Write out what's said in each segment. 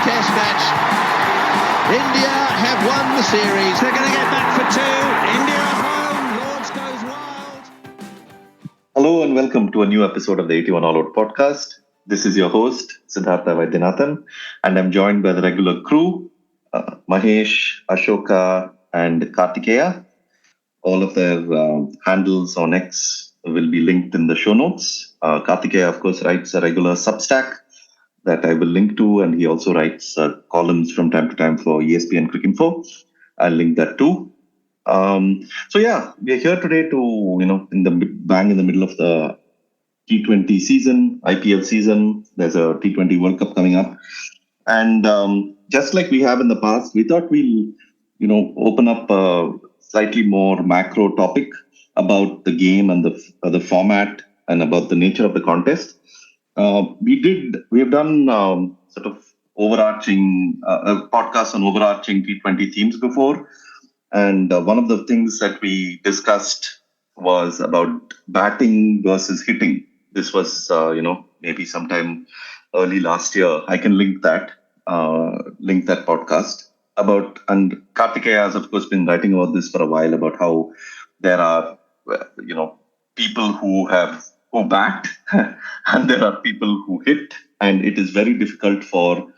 Test match. India have won the series. They're going to get back for two. India at home. Lords goes wild. Hello and welcome to a new episode of the 81 All Out podcast. This is your host, Siddhartha Vaidyanathan, and I'm joined by the regular crew, Mahesh, Ashoka, and Kartikeya. All of their handles on X will be linked in the show notes. Kartikeya, of course, writes a regular Substack that I will link to, and he also writes columns from time to time for ESPN Cricinfo. I'll link that too. We're here today to, in the middle of the T20 season, IPL season. There's a T20 World Cup coming up. And just like we have in the past, we thought we'll, open up a slightly more macro topic about the game and the format and about the nature of the contest. We have done sort of overarching podcasts on overarching T20 themes before. And one of the things that we discussed was about batting versus hitting. This was, maybe sometime early last year. I can link that podcast and Kartikeya has, of course, been writing about this for a while, about how there are, people who bat and there are people who hit. And it is very difficult for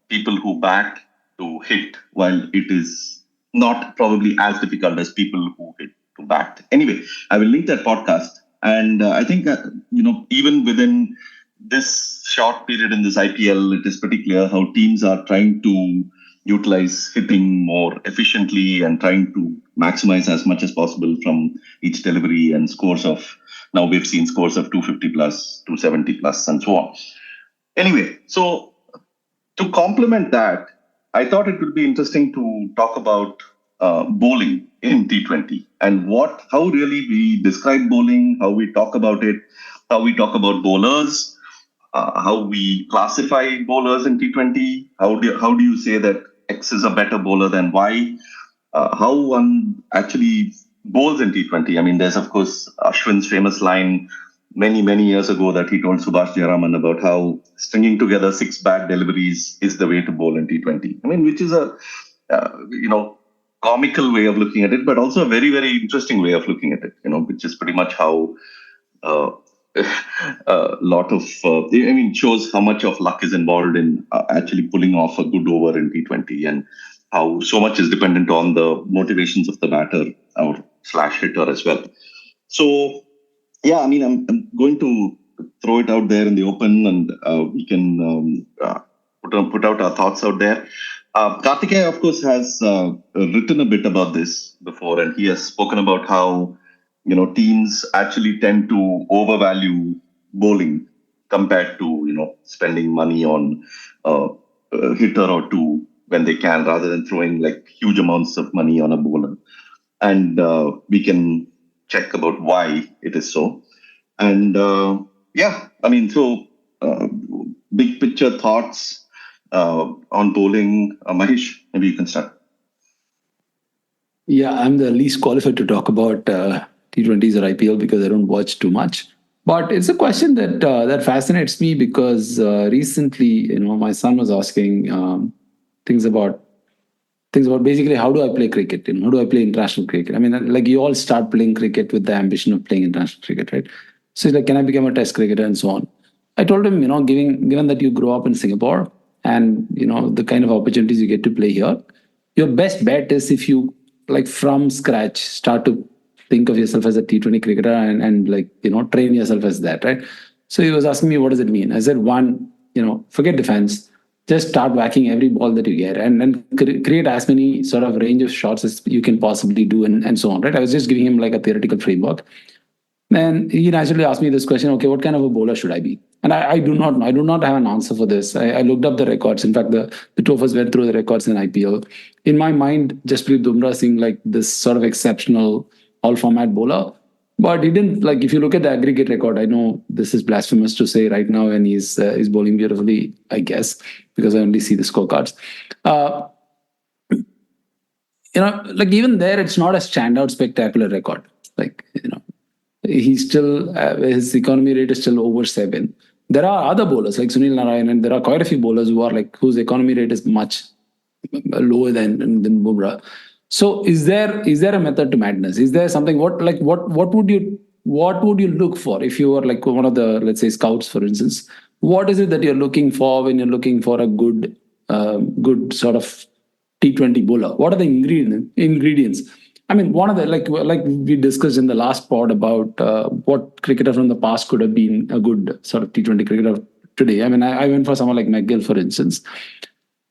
people who bat to hit, while it is not probably as difficult as people who hit to bat. Anyway, I will link that podcast. And I think, even within this short period in this IPL, it is pretty clear how teams are trying to utilize hitting more efficiently and trying to maximize as much as possible from each delivery, and now we've seen scores of 250 plus, 270 plus, and so on. Anyway, so to complement that, I thought it would be interesting to talk about bowling in T20 and how really we describe bowling, how we talk about it, how we talk about bowlers, how we classify bowlers in T20. How do you say that X is a better bowler than Y? How one actually bowls in T20. I mean, there's of course Ashwin's famous line many, many years ago that he told Subhash Jayaraman about how stringing together 6 bad deliveries is the way to bowl in T20. I mean, which is a, comical way of looking at it, but also a very, very interesting way of looking at it, which is pretty much how a lot of, shows how much of luck is involved in actually pulling off a good over in T20, and how so much is dependent on the motivations of the batter or / hitter as well. So, yeah, I mean, I'm going to throw it out there in the open, and we can put out our thoughts out there. Kartikeya, of course, has written a bit about this before, and he has spoken about how, teams actually tend to overvalue bowling compared to, spending money on a hitter or two when they can, rather than throwing like huge amounts of money on a bowler. And we can check about why it is so. And big picture thoughts on bowling. Mahesh, maybe you can start. Yeah, I'm the least qualified to talk about T20s or IPL because I don't watch too much. But it's a question that fascinates me because recently, my son was asking things about basically how do I play cricket? How do I play international cricket? I mean, like you all start playing cricket with the ambition of playing international cricket, right? So he's like, can I become a test cricketer and so on? I told him, given that you grow up in Singapore and, the kind of opportunities you get to play here, your best bet is if you, like from scratch, start to think of yourself as a T20 cricketer and train yourself as that, right? So he was asking me, what does it mean? I said, one, forget defense. Just start whacking every ball that you get and create as many sort of range of shots as you can possibly do and so on, right? I was just giving him like a theoretical framework. And he naturally asked me this question, okay, what kind of a bowler should I be? And I do not have an answer for this. I looked up the records. In fact, the two of us went through the records in IPL. In my mind, Jasprit Bumrah seemed like this sort of exceptional all-format bowler. But he didn't, like, if you look at the aggregate record, I know this is blasphemous to say right now, and he's bowling beautifully, I guess, because I only see the scorecards. Even there, it's not a standout spectacular record. He's still, his economy rate is still over 7. there are other bowlers like Sunil Narayan, and there are quite a few bowlers who are like whose economy rate is much lower than Bumrah. So is there a method to madness? Is there something what would you look for if you were like one of the, let's say, scouts, for instance? What is it that you're looking for when you're looking for a good sort of T20 bowler? What are the ingredients? I mean, one of the like we discussed in the last pod about what cricketer from the past could have been a good sort of T20 cricketer today. I mean, I went for someone like McGill, for instance.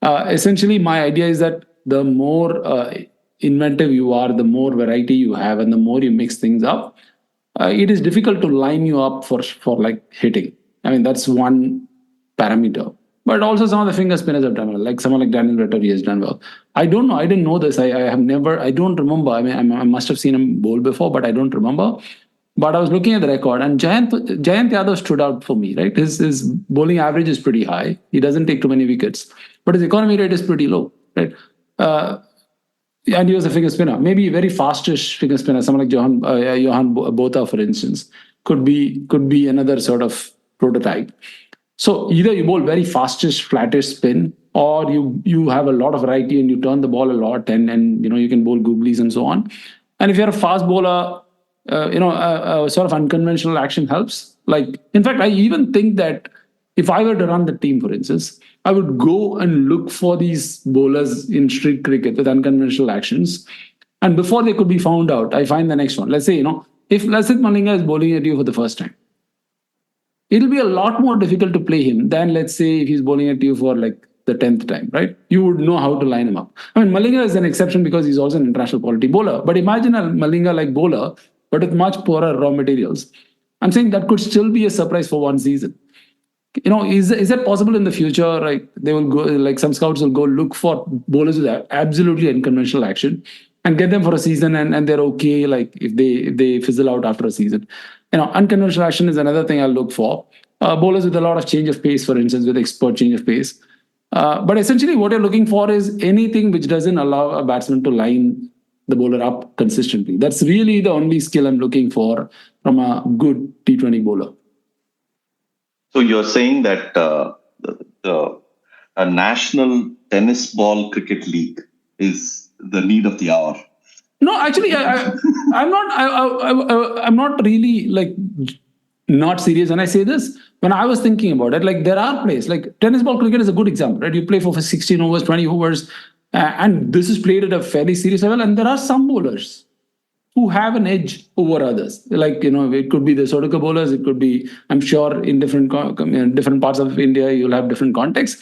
Essentially, my idea is that the more inventive you are, the more variety you have, and the more you mix things up, it is difficult to line you up for like hitting. I mean, that's one parameter. But also some of the finger spinners have done well, like someone like Daniel Vettori has done well. I don't know. I didn't know this. I have never. I don't remember. I mean, I must have seen him bowl before, but I don't remember. But I was looking at the record, and Jayant Yadav stood out for me. Right, his bowling average is pretty high. He doesn't take too many wickets, but his economy rate is pretty low. Right. And he was a finger spinner, maybe a very fastish finger spinner. Someone like Johan Botha, for instance, could be another sort of prototype. So either you bowl very fastish, flattish spin, or you have a lot of variety and you turn the ball a lot, and you can bowl googlies and so on. And if you're a fast bowler, a sort of unconventional action helps. Like, in fact, I even think that if I were to run the team, for instance, I would go and look for these bowlers in street cricket with unconventional actions. And before they could be found out, I find the next one. Let's say, if Lasith Malinga is bowling at you for the first time, it'll be a lot more difficult to play him than, let's say, if he's bowling at you for like the 10th time, right? You would know how to line him up. I mean, Malinga is an exception because he's also an international quality bowler. But imagine a Malinga-like bowler, but with much poorer raw materials. I'm saying that could still be a surprise for one season. Is that possible in the future? Like they will go, like some scouts will go look for bowlers with absolutely unconventional action and get them for a season, and they're okay. Like if they fizzle out after a season, unconventional action is another thing I'll look for. Bowlers with a lot of change of pace, for instance, with expert change of pace. But essentially, what you're looking for is anything which doesn't allow a batsman to line the bowler up consistently. That's really the only skill I'm looking for from a good T20 bowler. So you're saying that a national tennis ball cricket league is the need of the hour? No, actually, I'm not. I'm not really like not serious when I say this. When I was thinking about it, like there are plays like tennis ball cricket is a good example, right? You play for 16 overs, 20 overs, and this is played at a fairly serious level. And there are some bowlers who have an edge over others. Like, it could be the Sodoka bowlers. It could be, I'm sure, in different parts of India, you'll have different contexts.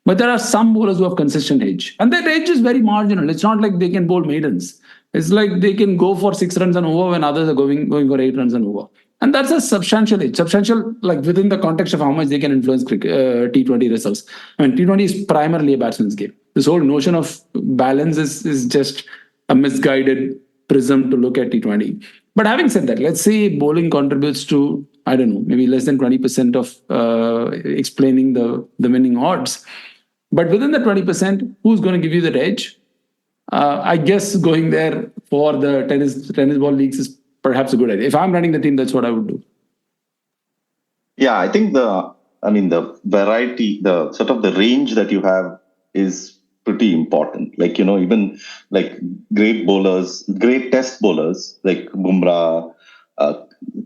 But there are some bowlers who have consistent edge. And that edge is very marginal. It's not like they can bowl maidens. It's like they can go for 6 runs and over when others are going for 8 runs and over. And that's a substantial edge. Substantial, like within the context of how much they can influence T20 results. I mean, T20 is primarily a batsman's game. This whole notion of balance is just a misguided prism to look at T20. But having said that, let's say bowling contributes to, I don't know, maybe less than 20% of explaining the winning odds. But within the 20%, who's going to give you that edge? I guess going there for the tennis ball leagues is perhaps a good idea. If I'm running the team, that's what I would do. Yeah, I think the variety, the sort of the range that you have is pretty important. Like, even like great bowlers, great test bowlers like Bumrah,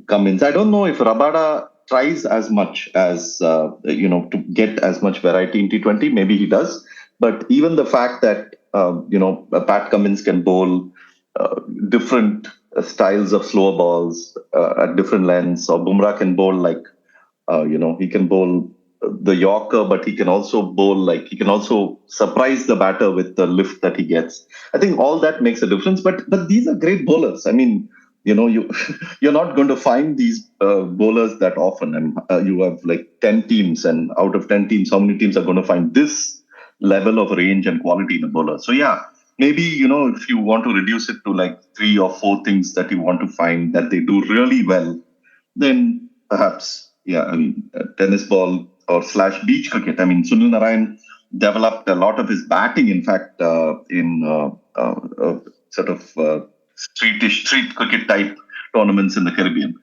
Cummins. I don't know if Rabada tries as much as, to get as much variety in T20. Maybe he does. But even the fact that, Pat Cummins can bowl different styles of slower balls at different lengths, or Bumrah can bowl like, he can bowl the Yorker, but he can also surprise the batter with the lift that he gets. I think all that makes a difference. But these are great bowlers. I mean, you're not going to find these bowlers that often. And you have like 10 teams, and out of 10 teams, how many teams are going to find this level of range and quality in a bowler? So yeah, maybe, if you want to reduce it to like 3 or 4 things that you want to find that they do really well, then perhaps, tennis ball or / beach cricket. I mean, Sunil Narayan developed a lot of his batting, in fact, in sort of street cricket type tournaments in the Caribbean.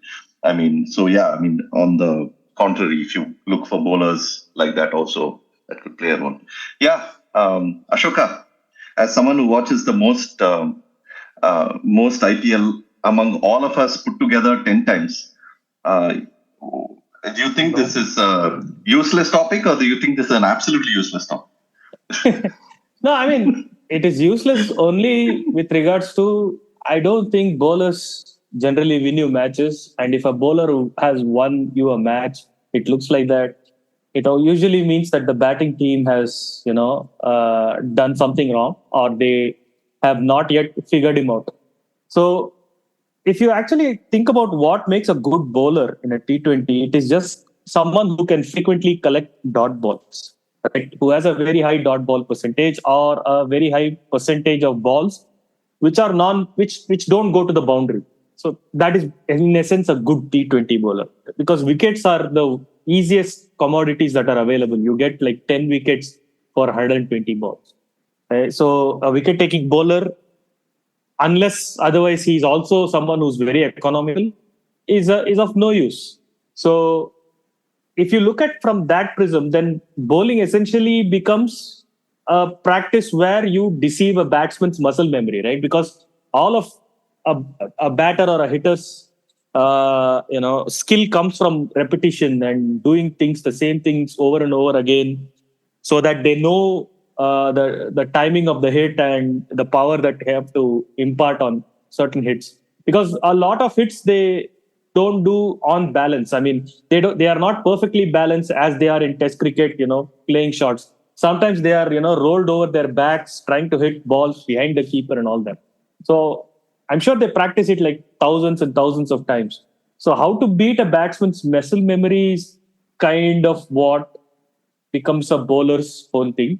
I mean, so yeah, on the contrary, if you look for bowlers like that also, that could play a role. Yeah, Ashoka, as someone who watches the most IPL among all of us put together 10 times, do you think this is a useless topic, or do you think this is an absolutely useless topic? No, I mean, it is useless only with regards to, I don't think bowlers generally win you matches. And if a bowler who has won you a match, it looks like that. It usually means that the batting team has, done something wrong, or they have not yet figured him out. So if you actually think about what makes a good bowler in a T20, it is just someone who can frequently collect dot balls, right? Who has a very high dot ball percentage, or a very high percentage of balls which are which don't go to the boundary. So that is in essence a good T20 bowler, because wickets are the easiest commodities that are available. You get like 10 wickets for 120 balls. So a wicket taking bowler, unless otherwise he's also someone who's very economical, is of no use. So if you look at from that prism, then bowling essentially becomes a practice where you deceive a batsman's muscle memory, right? Because all of a batter or a hitter's skill comes from repetition and doing things, the same things over and over again, so that they know the timing of the hit and the power that they have to impart on certain hits. Because a lot of hits they don't do on balance. I mean, they are not perfectly balanced as they are in Test cricket. Playing shots. Sometimes they are rolled over their backs trying to hit balls behind the keeper and all that. So I'm sure they practice it like thousands and thousands of times. So how to beat a batsman's muscle memory is kind of what becomes a bowler's whole thing.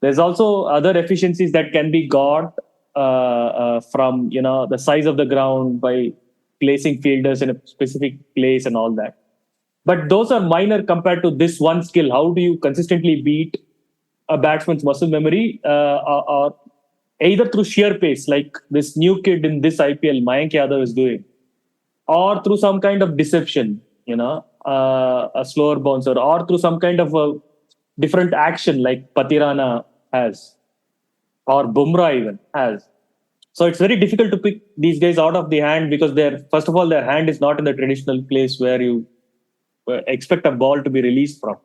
There's also other efficiencies that can be got from the size of the ground by placing fielders in a specific place and all that. But those are minor compared to this one skill. How do you consistently beat a batsman's muscle memory, or either through sheer pace, like this new kid in this IPL, Mayank Yadav, is doing, or through some kind of deception, a slower bouncer, or through some kind of a different action like Patirana has, or Bumrah even has. So it's very difficult to pick these guys out of the hand, because first of all, their hand is not in the traditional place where you expect a ball to be released from.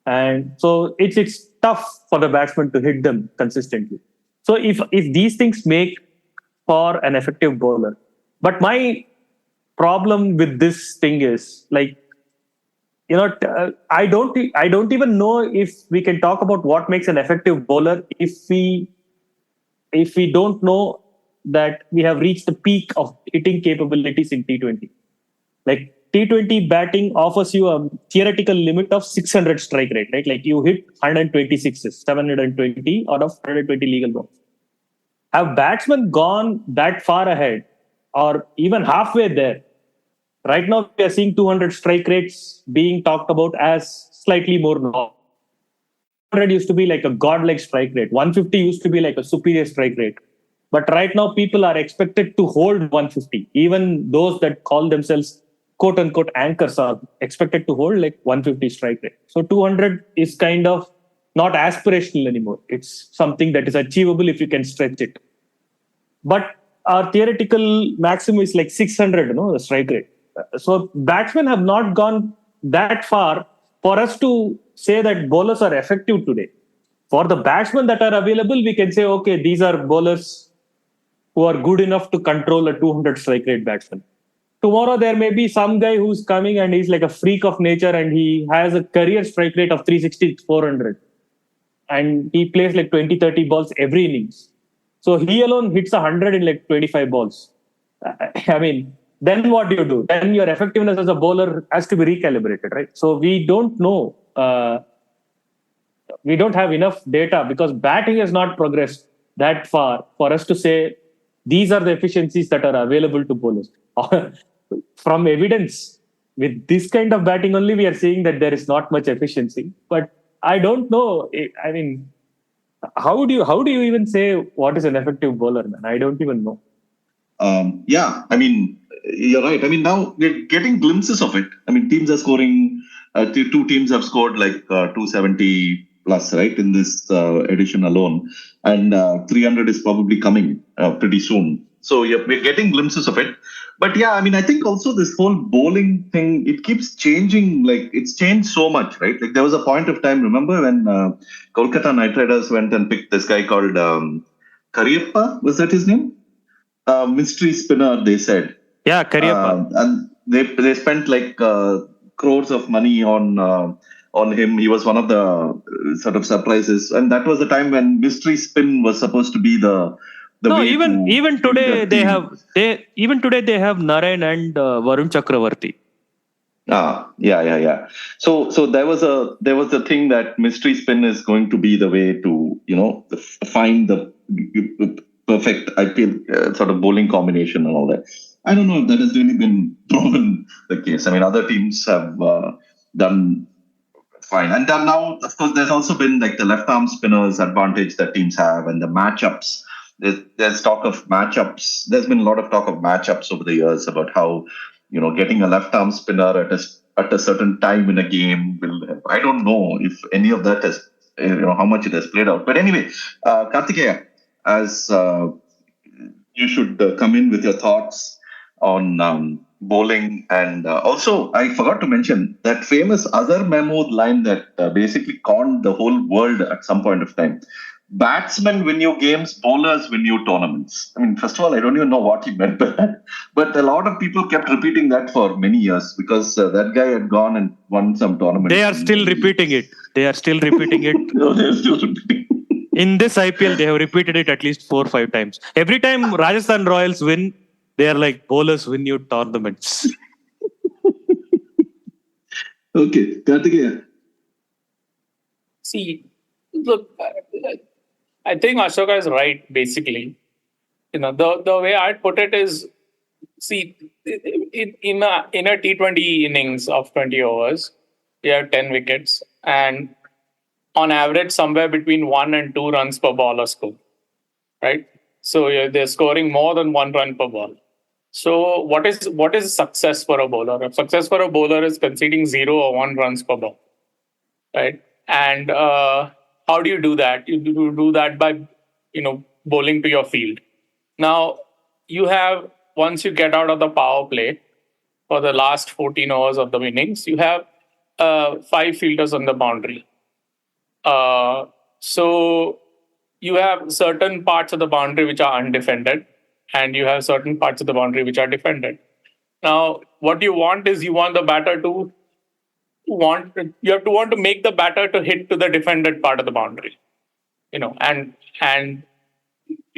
And so it's tough for the batsman to hit them consistently. So if these things make for an effective bowler. But my problem with this thing is, like, I don't even know if we can talk about what makes an effective bowler if we don't know that we have reached the peak of hitting capabilities in T20. Like T20 batting offers you a theoretical limit of 600 strike rate, right? Like you hit 126s, 720 out of 120 legal balls. Have batsmen gone that far ahead, or even halfway there? Right now, we are seeing 200 strike rates being talked about as slightly more normal. 200 used to be like a godlike strike rate. 150 used to be like a superior strike rate. But right now, people are expected to hold 150. Even those that call themselves quote unquote anchors are expected to hold like 150 strike rate. So 200 is kind of not aspirational anymore. It's something that is achievable if you can stretch it. But our theoretical maximum is like 600, the strike rate. So batsmen have not gone that far for us to say that bowlers are effective today. For the batsmen that are available, we can say, okay, these are bowlers who are good enough to control a 200 strike rate batsman. Tomorrow, there may be some guy who's coming and he's like a freak of nature and he has a career strike rate of 360, 400. And he plays like 20, 30 balls every innings. So he alone hits 100 in like 25 balls. I mean, then what do you do? Then your effectiveness as a bowler has to be recalibrated, right? So we don't know. We don't have enough data because batting has not progressed that far for us to say these are the efficiencies that are available to bowlers. From evidence, with this kind of batting only, we are seeing that there is not much efficiency. But I don't know. I mean, how do you even say what is an effective bowler, man? I don't even know. Yeah, I mean, you're right. I mean, now we're getting glimpses of it. I mean, teams are scoring. Two teams have scored like 270 plus, right, in this edition alone, and 300 is probably coming pretty soon. So yeah, we're getting glimpses of it. But yeah, I mean, I think also this whole bowling thing, it keeps changing. Like it's changed so much, right? Like there was a point of time. Remember when Kolkata Knight Riders went and picked this guy called Kariappa? Was that his name? Mystery spinner, they said. Yeah, Kariappa. And they spent like crores of money on him. He was one of the sort of surprises, and that was the time when mystery spin was supposed to be the No, way even today they have Narayan and Varun Chakravarti. Yeah. So there was the thing that mystery spin is going to be the way to find the perfect IPL sort of bowling combination and all that. I don't know if that has really been proven the case. I mean, other teams have done fine, and then now, of course, there's also been like the left arm spinners advantage that teams have, and the matchups. There's talk of matchups. There's been a lot of talk of matchups over the years about how getting a left arm spinner at a certain time in a game will. I don't know if any of that has how much it has played out. But anyway, Kartikeya, as you should come in with your thoughts on bowling, and also I forgot to mention that famous Azhar Mahmood line that basically conned the whole world at some point of time. Batsmen win you games, bowlers win you tournaments. I mean, first of all, I don't even know what he meant by that, but a lot of people kept repeating that for many years because that guy had gone and won some tournaments. They are still repeating it. No, they're still repeating. In this IPL, they have repeated it at least 4 or 5 times. Every time Rajasthan Royals win, they are like, bowlers win you tournaments. Okay, Kartikeya. See, look, I think Ashoka is right, basically. The way I'd put it is, see, in a T20 innings of 20 overs, you have 10 wickets, and on average, somewhere between 1 and 2 runs per ball or score, right? So they're scoring more than 1 run per ball. So what is success for a bowler? Success for a bowler is conceding 0 or 1 runs per ball, right? And how do you do that? You do that by bowling to your field. Now you have, once you get out of the power play for the last 14 overs of the innings, you have 5 fielders on the boundary. So you have certain parts of the boundary which are undefended, and you have certain parts of the boundary which are defended. Now, what you want is you have to want to make the batter to hit to the defended part of the boundary, and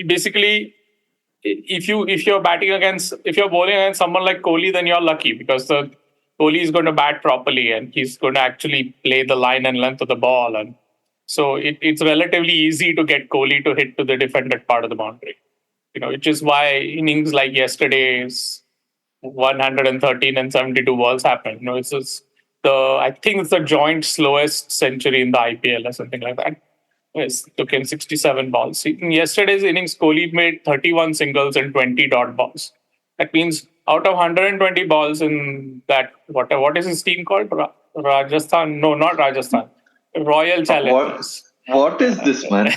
basically, if you're bowling against someone like Kohli, then you're lucky because the Kohli is going to bat properly and he's going to actually play the line and length of the ball, and so it's relatively easy to get Kohli to hit to the defended part of the boundary. Which is why innings like yesterday's 113 and 72 balls happened. It's just I think it's the joint slowest century in the IPL or something like that. It took him 67 balls. In yesterday's innings, Kohli made 31 singles and 20 dot balls. That means out of 120 balls in that, what is his team called? Rajasthan? No, not Rajasthan. Royal Challengers. What is this, man?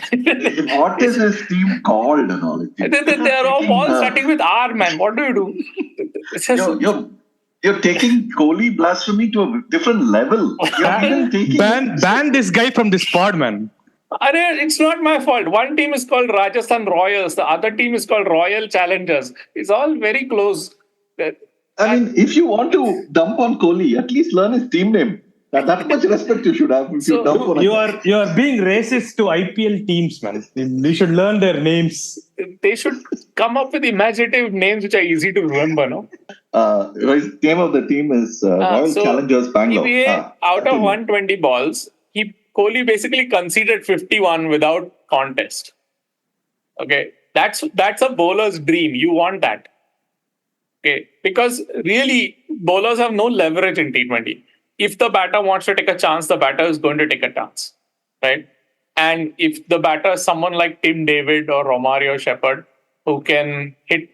What is his team called and all? They are all balls starting with R, man. What do you do? You're taking Kohli blasphemy to a different level. Ban this guy from this pod, man. It's not my fault. One team is called Rajasthan Royals. The other team is called Royal Challengers. It's all very close. I mean, if you want to dump on Kohli, at least learn his team name. That much respect you should have. You are being racist to IPL teams, man. You should learn their names. They should come up with imaginative names which are easy to remember, no? The name of the team is Royal Challengers Bangalore. Out of 120 balls, Kohli basically conceded 51 without contest. Okay, that's a bowler's dream. You want that. Okay, because really bowlers have no leverage in T20. If the batter wants to take a chance, the batter is going to take a chance, right? And if the batter is someone like Tim David or Romario Shepherd, who can hit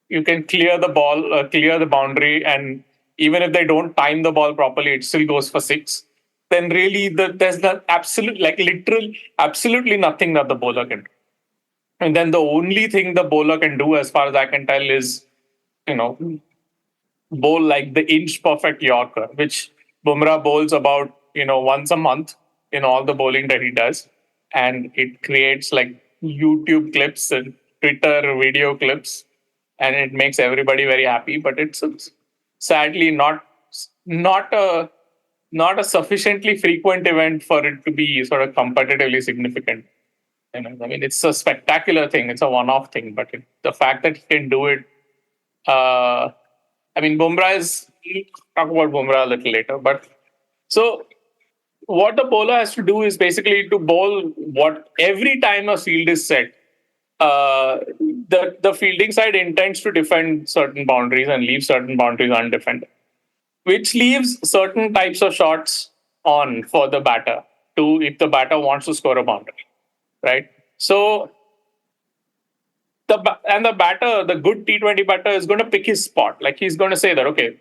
you can clear the ball, clear the boundary, and even if they don't time the ball properly, it still goes for 6. Then really, there's the absolutely nothing that the bowler can do. And then the only thing the bowler can do, as far as I can tell, is, bowl like the inch perfect Yorker, which Bumrah bowls about, once a month in all the bowling that he does. And it creates like YouTube clips and Twitter video clips, and it makes everybody very happy. But it's sadly not a sufficiently frequent event for it to be sort of competitively significant. I mean, it's a spectacular thing. It's a one-off thing, but the fact that he can do it, I mean, Bumrah we'll talk about Bumrah a little later. But so what the bowler has to do is basically to bowl every time a field is set, the fielding side intends to defend certain boundaries and leave certain boundaries undefended, which leaves certain types of shots on for the batter if the batter wants to score a boundary. Right. So the batter, the good T20 batter, is going to pick his spot. Like, he's going to say that, okay,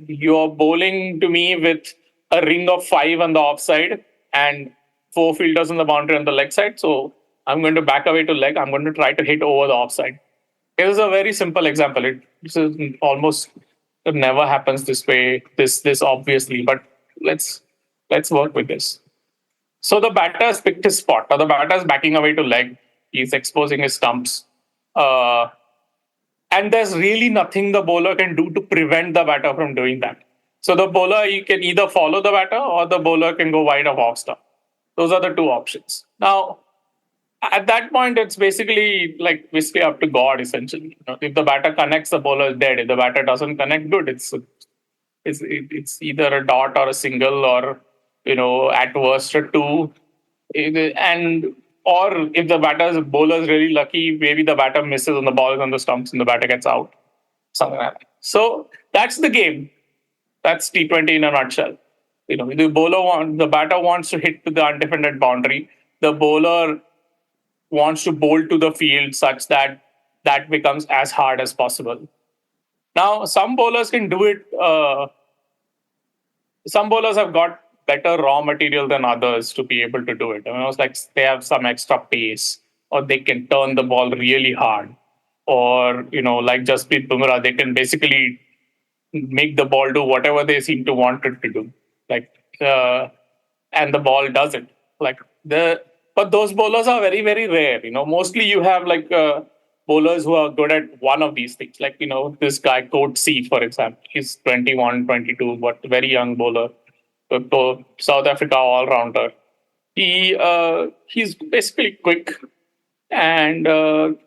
you're bowling to me with a ring of 5 on the offside and 4 fielders on the boundary on the leg side. So I'm going to back away to leg. I'm going to try to hit over the offside. It is a very simple example. It never happens this way, this obviously. But let's work with this. So the batter has picked his spot. Or the batter is backing away to leg. He's exposing his stumps. And there's really nothing the bowler can do to prevent the batter from doing that. So the bowler, he can either follow the batter or the bowler can go wide of off stump. Those are the two options. Now, at that point, it's basically like whiskey up to God, essentially. If the batter connects, the bowler is dead. If the batter doesn't connect, good. It's either a dot or a single, or at worst a 2. Or if the bowler is really lucky, maybe the batter misses on the ball on the stumps and the batter gets out. Something like that. So that's the game. That's T20 in a nutshell. The batter wants to hit to the undefended boundary. The bowler wants to bowl to the field such that becomes as hard as possible. Now, some bowlers can do it. Some bowlers have got better raw material than others to be able to do it. It's like they have some extra pace, or they can turn the ball really hard, or like Jasprit Bumrah, they can basically make the ball do whatever they seem to want it to do, and the ball does it. But those bowlers are very, very rare. Mostly you have bowlers who are good at one of these things. This guy Coatsey, for example, he's 21, 22, but very young bowler. South Africa all-rounder. He's basically quick, and the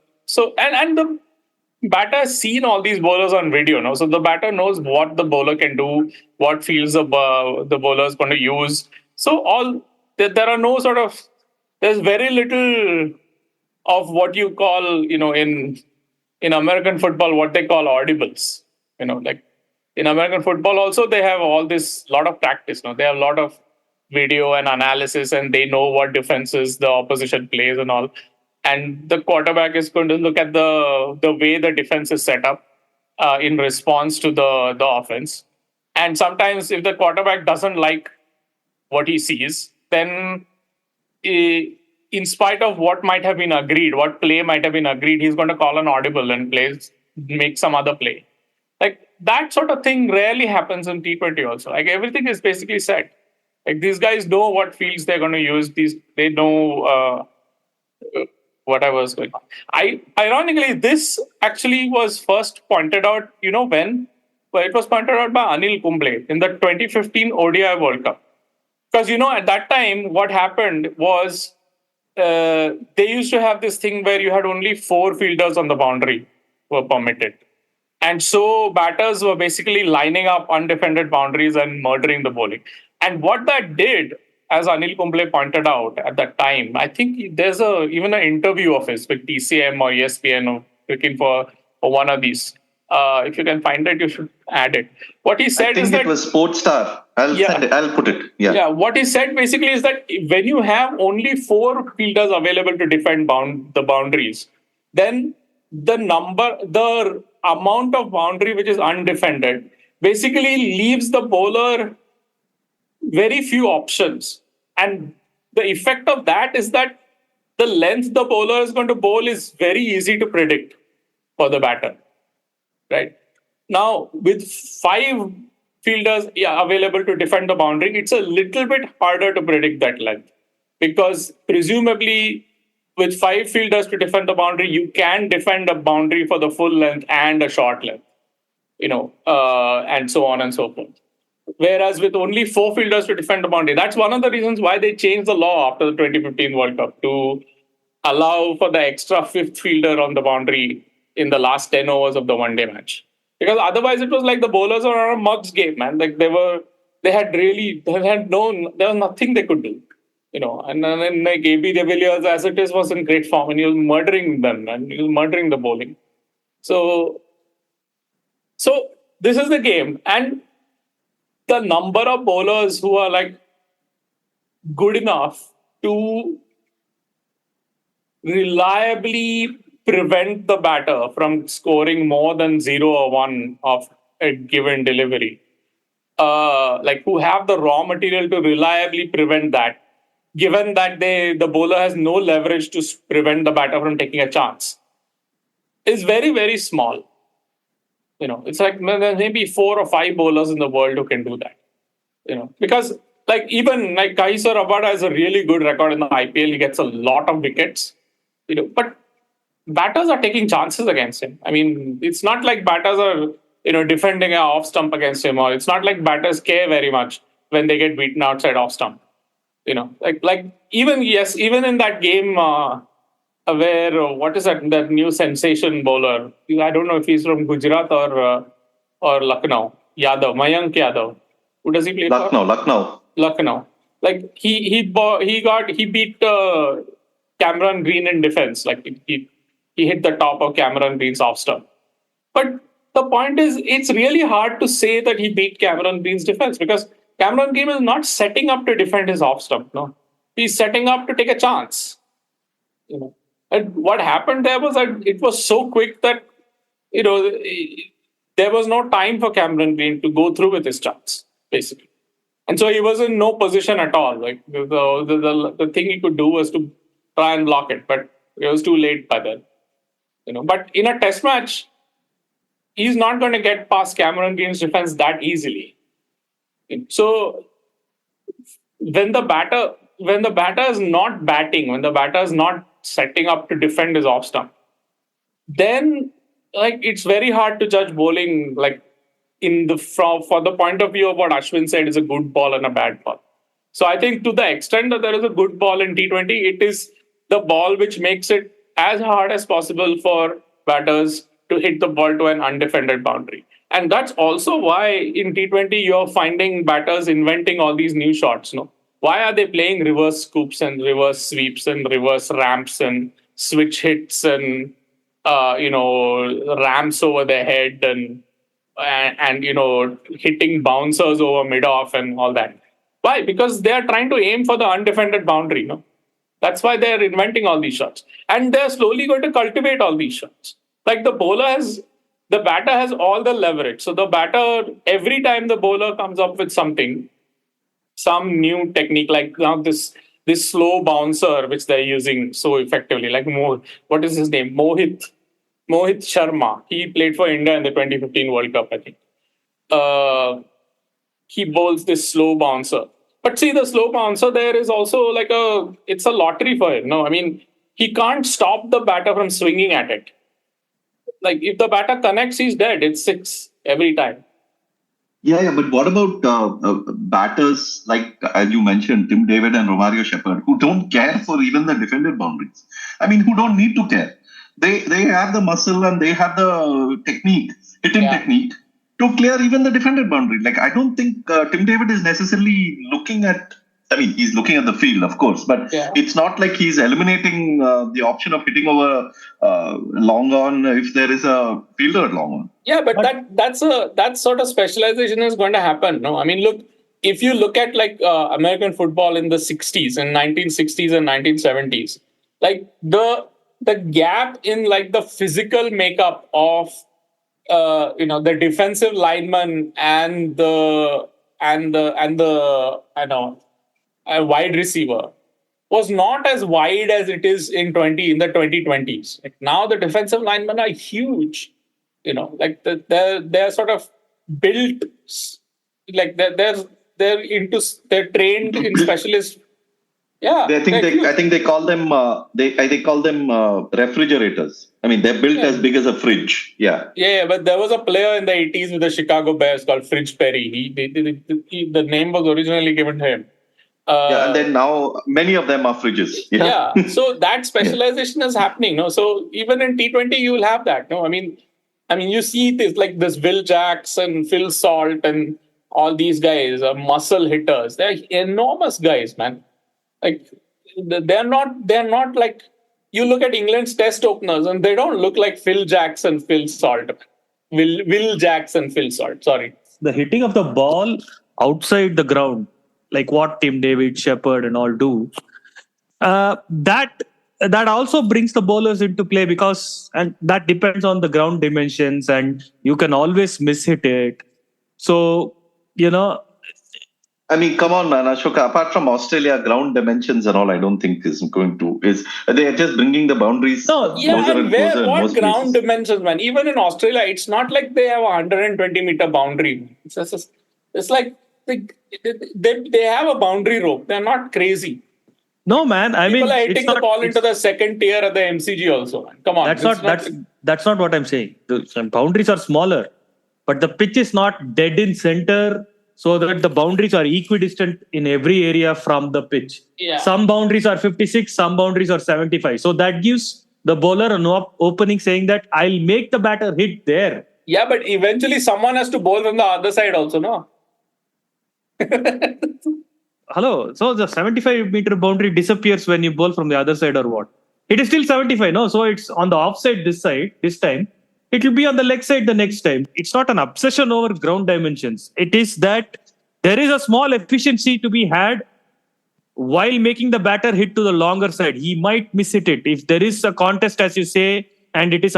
batter has seen all these bowlers on video. So the batter knows what the bowler can do, what fields the bowler is going to use. So there are no there's very little of what you call in American football what they call audibles. In American football also, they have lot of practice. They have a lot of video and analysis, and they know what defenses the opposition plays and all. And the quarterback is going to look at the way the defense is set up in response to the offense. And sometimes if the quarterback doesn't like what he sees, then in spite of what might have been agreed, what play might have been agreed, he's going to call an audible and make some other play. That sort of thing rarely happens in T20 also. Everything is basically set. These guys know what fields they're going to use. They know whatever's going on. Ironically, this actually was first pointed out, when? Well, it was pointed out by Anil Kumble in the 2015 ODI World Cup. Because, at that time, what happened was they used to have this thing where you had only 4 fielders on the boundary were permitted. And so batters were basically lining up undefended boundaries and murdering the bowling. And what that did, as Anil Kumble pointed out at that time, I think there's even an interview of his with TCM or ESPN, or looking for one of these. If you can find it, you should add it. What he said is that it was Sportstar. Send it. I'll put it. Yeah. Yeah. What he said basically is that when you have only 4 fielders available to defend the boundaries, then the amount of boundary which is undefended basically leaves the bowler very few options. And the effect of that is that the length the bowler is going to bowl is very easy to predict for the batter. Right? Now, with 5 fielders available to defend the boundary, it's a little bit harder to predict that length. Because presumably, with 5 fielders to defend the boundary, you can defend a boundary for the full length and a short length, and so on and so forth. Whereas with only 4 fielders to defend the boundary, that's one of the reasons why they changed the law after the 2015 World Cup to allow for the extra 5th fielder on the boundary in the last 10 overs of the one-day match. Because otherwise, it was like the bowlers were on a mug's game, man. Like there was nothing they could do. And then like AB de Villiers, as it is, was in great form, and he was murdering them, and he was murdering the bowling. So this is the game, and the number of bowlers who are like good enough to reliably prevent the batter from scoring more than 0 or 1 of a given delivery, like who have the raw material to reliably prevent that, given that the bowler has no leverage to prevent the batter from taking a chance, is very, very small. It's like maybe 4 or 5 bowlers in the world who can do that. Because like even like Kaiser Rabada has a really good record in the IPL. He gets a lot of wickets, but batters are taking chances against him. I mean, it's not like batters are, defending an off stump against him, or it's not like batters care very much when they get beaten outside off stump. Like even in that game where what is that new sensation bowler? I don't know if he's from Gujarat or Lucknow. Mayank Yadav. Who does he play for? Lucknow. Like he beat Cameron Green in defense. Like he hit the top of Cameron Green's off stump. But the point is, it's really hard to say that he beat Cameron Green's defense, because Cameron Green is not setting up to defend his off stump. No, he's setting up to take a chance. And what happened there was that it was so quick that there was no time for Cameron Green to go through with his chance, basically. And so he was in no position at all. Like the thing he could do was to try and block it, but it was too late by then. But in a test match, he's not going to get past Cameron Green's defense that easily. So when the batter is not batting, when the batter is not setting up to defend his off stump, then like it's very hard to judge bowling like for the point of view of what Ashwin said is a good ball and a bad ball. So I think to the extent that there is a good ball in T20, it is the ball which makes it as hard as possible for batters to hit the ball to an undefended boundary. And that's also why in T20 you're finding batters inventing all these new shots. Why are they playing reverse scoops and reverse sweeps and reverse ramps and switch hits and ramps over their head and hitting bouncers over mid-off and all that? Why? Because they are trying to aim for the undefended boundary. That's why they're inventing all these shots. And they're slowly going to cultivate all these shots. Like the batter has all the leverage. So the batter, every time the bowler comes up with some new technique, like now this slow bouncer, which they're using so effectively, like what is his name? Mohit Sharma. He played for India in the 2015 World Cup, I think. He bowls this slow bouncer. But see, the slow bouncer there is also it's a lottery for him. No, I mean, he can't stop the batter from swinging at it. Like if the batter connects, he's dead. It's 6 every time. Yeah, but what about batters like, as you mentioned, Tim David and Romario Shepherd, who don't care for even the defended boundaries? I mean, who don't need to care. They have the muscle and they have the technique, technique, to clear even the defended boundary. Like, I don't think Tim David is necessarily looking at, he's looking at the field, of course, but it's not like he's eliminating the option of hitting over long on if there is a fielder long on. Yeah, but that sort of specialization is going to happen. No, I mean, look, if you look at American football in the 60s and 1960s and 1970s, like the the gap in like the physical makeup of the defensive lineman and the wide receiver was not as wide as it is in the 2020s. Like now the defensive linemen are huge. Like they're sort of built like they're trained in specialist. Yeah, I think they call them refrigerators. I mean, they're built as big as a fridge. Yeah. Yeah, but there was a player in the 80s with the Chicago Bears called Fridge Perry. The name was originally given to him. And then now many of them are fridges. Yeah. So that specialization is happening. No, so even in T20 you will have that. No, I mean you see this like this Will Jackson, Phil Salt, and all these guys are muscle hitters. They're enormous guys, man. Like they're not like, you look at England's test openers and they don't look like Phil Jackson, Phil Salt. Will Jackson, Phil Salt. Sorry. The hitting of the ball outside the ground, like what Tim David, Shepherd, and all do, that also brings the bowlers into play, and that depends on the ground dimensions, and you can always mishit it. So I mean, come on, man, Ashoka. Apart from Australia, ground dimensions and all, I don't think they are just bringing the boundaries closer and closer. What ground dimensions, man? Even in Australia, it's not like they have a 120-meter boundary. It's like they have a boundary rope. They're not crazy. No, man. People are hitting the ball into the second tier at the MCG also. Man. Come on. That's not what I'm saying. The boundaries are smaller, but the pitch is not dead in center, so that the boundaries are equidistant in every area from the pitch. Yeah. Some boundaries are 56, some boundaries are 75. So that gives the bowler an opening, saying that I'll make the batter hit there. Yeah, but eventually someone has to bowl from the other side also, no? Hello. So the 75-meter boundary disappears when you bowl from the other side, or what? It is still 75, no? So it's on the offside this time. It will be on the leg side the next time. It's not an obsession over ground dimensions. It is that there is a small efficiency to be had while making the batter hit to the longer side. He might miss it. If there is a contest, as you say, and it's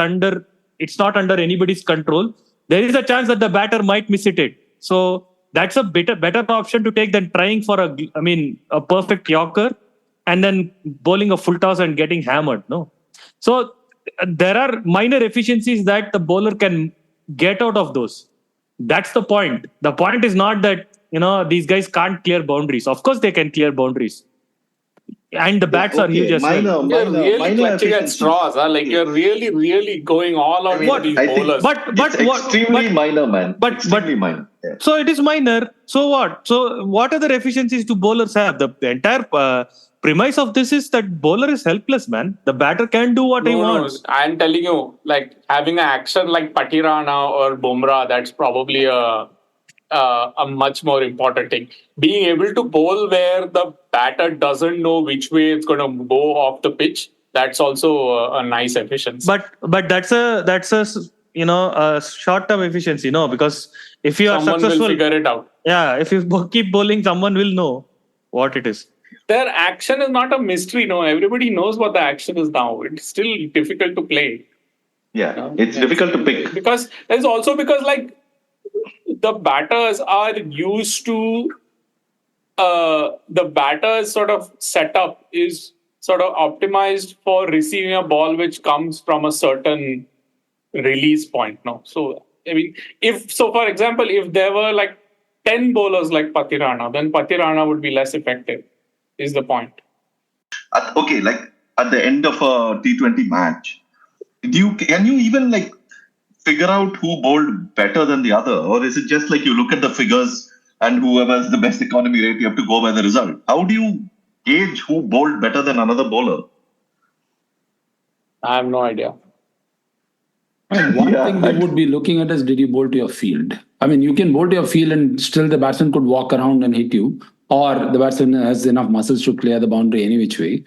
not under anybody's control, there is a chance that the batter might miss it. So that's a better option to take than trying for a perfect Yorker and then bowling a full toss and getting hammered. No. So there are minor efficiencies that the bowler can get out of those. That's the point. The point is not that these guys can't clear boundaries. Of course they can clear boundaries, and the bats are huge as well. You're really clutching at straws, huh? Like you're really going all out with these bowlers. It's extremely minor, man. Extremely minor. Yeah. So it is minor. So what? So what other efficiencies do bowlers have? The entire premise of this is that bowler is helpless, man. The batter can do what he wants. I'm telling you, like having an action like Patirana or Bumrah, that's probably a much more important thing. Being able to bowl where the batter doesn't know which way it's going to go off the pitch, that's also a nice efficiency. But that's a short-term efficiency, because if you are successful, someone will figure it out. Yeah, if you keep bowling, someone will know what it is. Their action is not a mystery, no. Everybody knows what the action is now. It's still difficult to play. Yeah, it's difficult to pick. Because like the batters are used to the batter's sort of setup is sort of optimized for receiving a ball which comes from a certain release point. No, so I mean, for example, if there were like 10 bowlers like Patirana, then Patirana would be less effective. Is the point? Okay, like at the end of a T20 match, can you even like figure out who bowled better than the other, or is it just like you look at the figures and whoever has the best economy rate, you have to go by the result? How do you gauge who bowled better than another bowler? I have no idea. One thing they would be looking at is, did you bowl to your field? I mean, you can bowl to your field and still the batsman could walk around and hit you, or the batsman has enough muscles to clear the boundary any which way.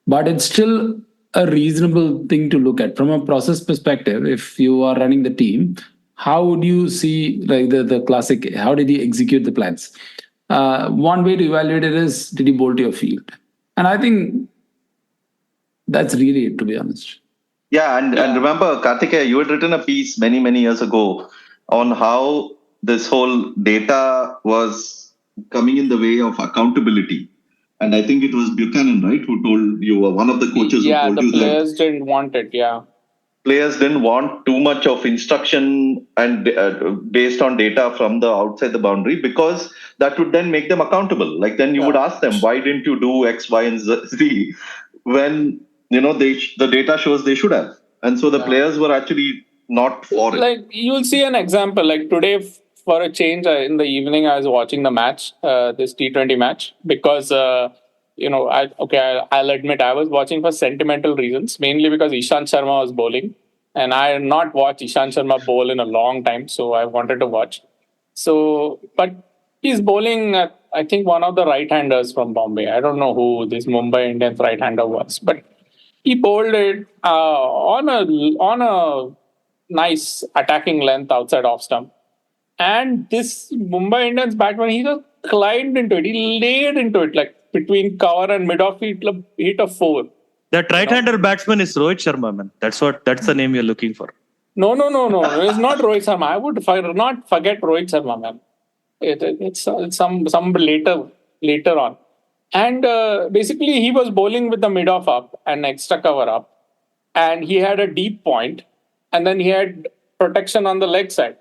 But it's still a reasonable thing to look at. From a process perspective, if you are running the team, how would you see like the classic, how did he execute the plans? One way to evaluate it is, did he bowl to your field? And I think that's really it, to be honest. Yeah, and remember, Kartikeya, you had written a piece many years ago on how this whole data was coming in the way of accountability. And I think it was Buchanan, right, who told you, one of the coaches who told the you that players didn't want it. Yeah. players didn't want too much of instruction and based on data from the outside the boundary, because that would then make them accountable. Like then you would ask them, why didn't you do X, Y, and Z when the data shows they should have, and so the players were actually not for it. Like you'll see an example. Like today, for a change, in the evening, I was watching the match, this T20 match, because I'll admit I was watching for sentimental reasons, mainly because Ishant Sharma was bowling, and I had not watched Ishant Sharma bowl in a long time, so I wanted to watch. So, but he's bowling at, I think, one of the right-handers from Bombay. I don't know who this Mumbai Indians right-hander was, but he bowled it on a nice attacking length outside off stump. And this Mumbai Indians batsman, he just climbed into it. He laid into it, like between cover and mid off, he hit a 4. That right-hander batsman is Rohit Sharma, man. That's the name you're looking for. No. It's not Rohit Sharma. I would not forget Rohit Sharma, man. It's some later on. And basically, he was bowling with the mid-off up and extra cover up. And he had a deep point, and then he had protection on the leg side.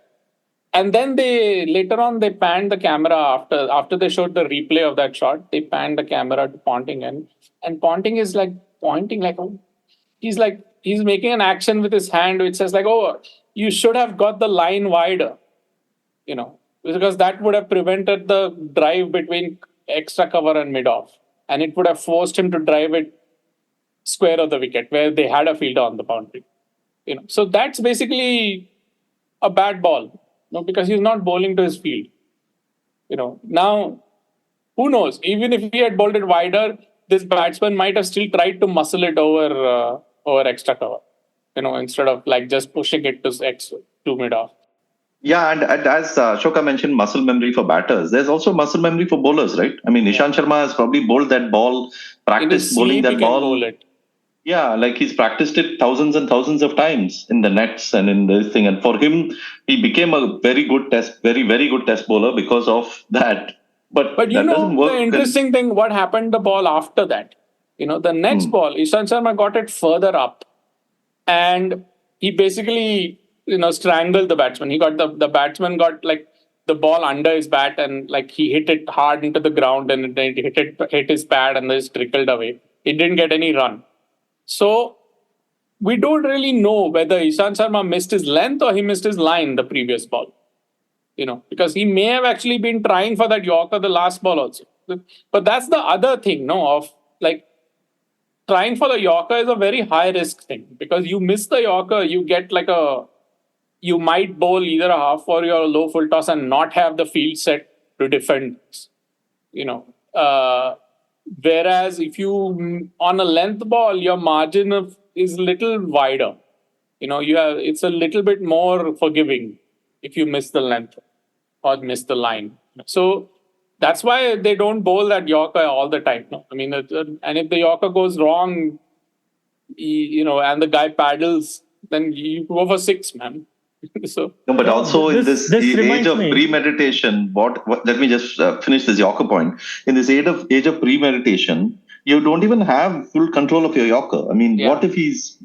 And then later on they panned the camera after they showed the replay of that shot. They panned the camera to Ponting, and Ponting is like pointing like he's making an action with his hand which says like, oh, you should have got the line wider, because that would have prevented the drive between extra cover and mid off, and it would have forced him to drive it square of the wicket where they had a fielder on the boundary. So that's basically a bad ball. Because he's not bowling to his field. Now, who knows? Even if he had bowled it wider, this batsman might have still tried to muscle it over extra cover, instead of like just pushing it to mid off. Yeah, and as Ashoka mentioned, muscle memory for batters. There's also muscle memory for bowlers, right? I mean, Ishant Sharma has probably bowled that ball, practiced bowling that ball. Bowl it. Yeah, like he's practiced it thousands and thousands of times in the nets and in this thing. And for him, he became a very good very good test bowler because of that. But that doesn't work. The interesting thing, what happened the ball after that? The next ball, Ishant Sharma got it further up, and he basically, strangled the batsman. He got the batsman got like the ball under his bat, and like he hit it hard into the ground, and it hit his pad, and then trickled away. He didn't get any run. So we don't really know whether Ishant Sharma missed his length or he missed his line the previous ball. Because he may have actually been trying for that Yorker the last ball also. But that's the other thing, of like trying for the Yorker is a very high risk thing, because you miss the Yorker, you get like you might bowl either a half or your low full toss and not have the field set to defend. Whereas if you on a length ball, your margin is little wider. It's a little bit more forgiving if you miss the length or miss the line. So that's why they don't bowl that Yorker all the time. No? I mean, and if the Yorker goes wrong, and the guy paddles, then you go for 6, man. So, no, but also in this age of premeditation, let me just finish this Yorker point. In this age of premeditation, you don't even have full control of your Yorker. I mean, what if he's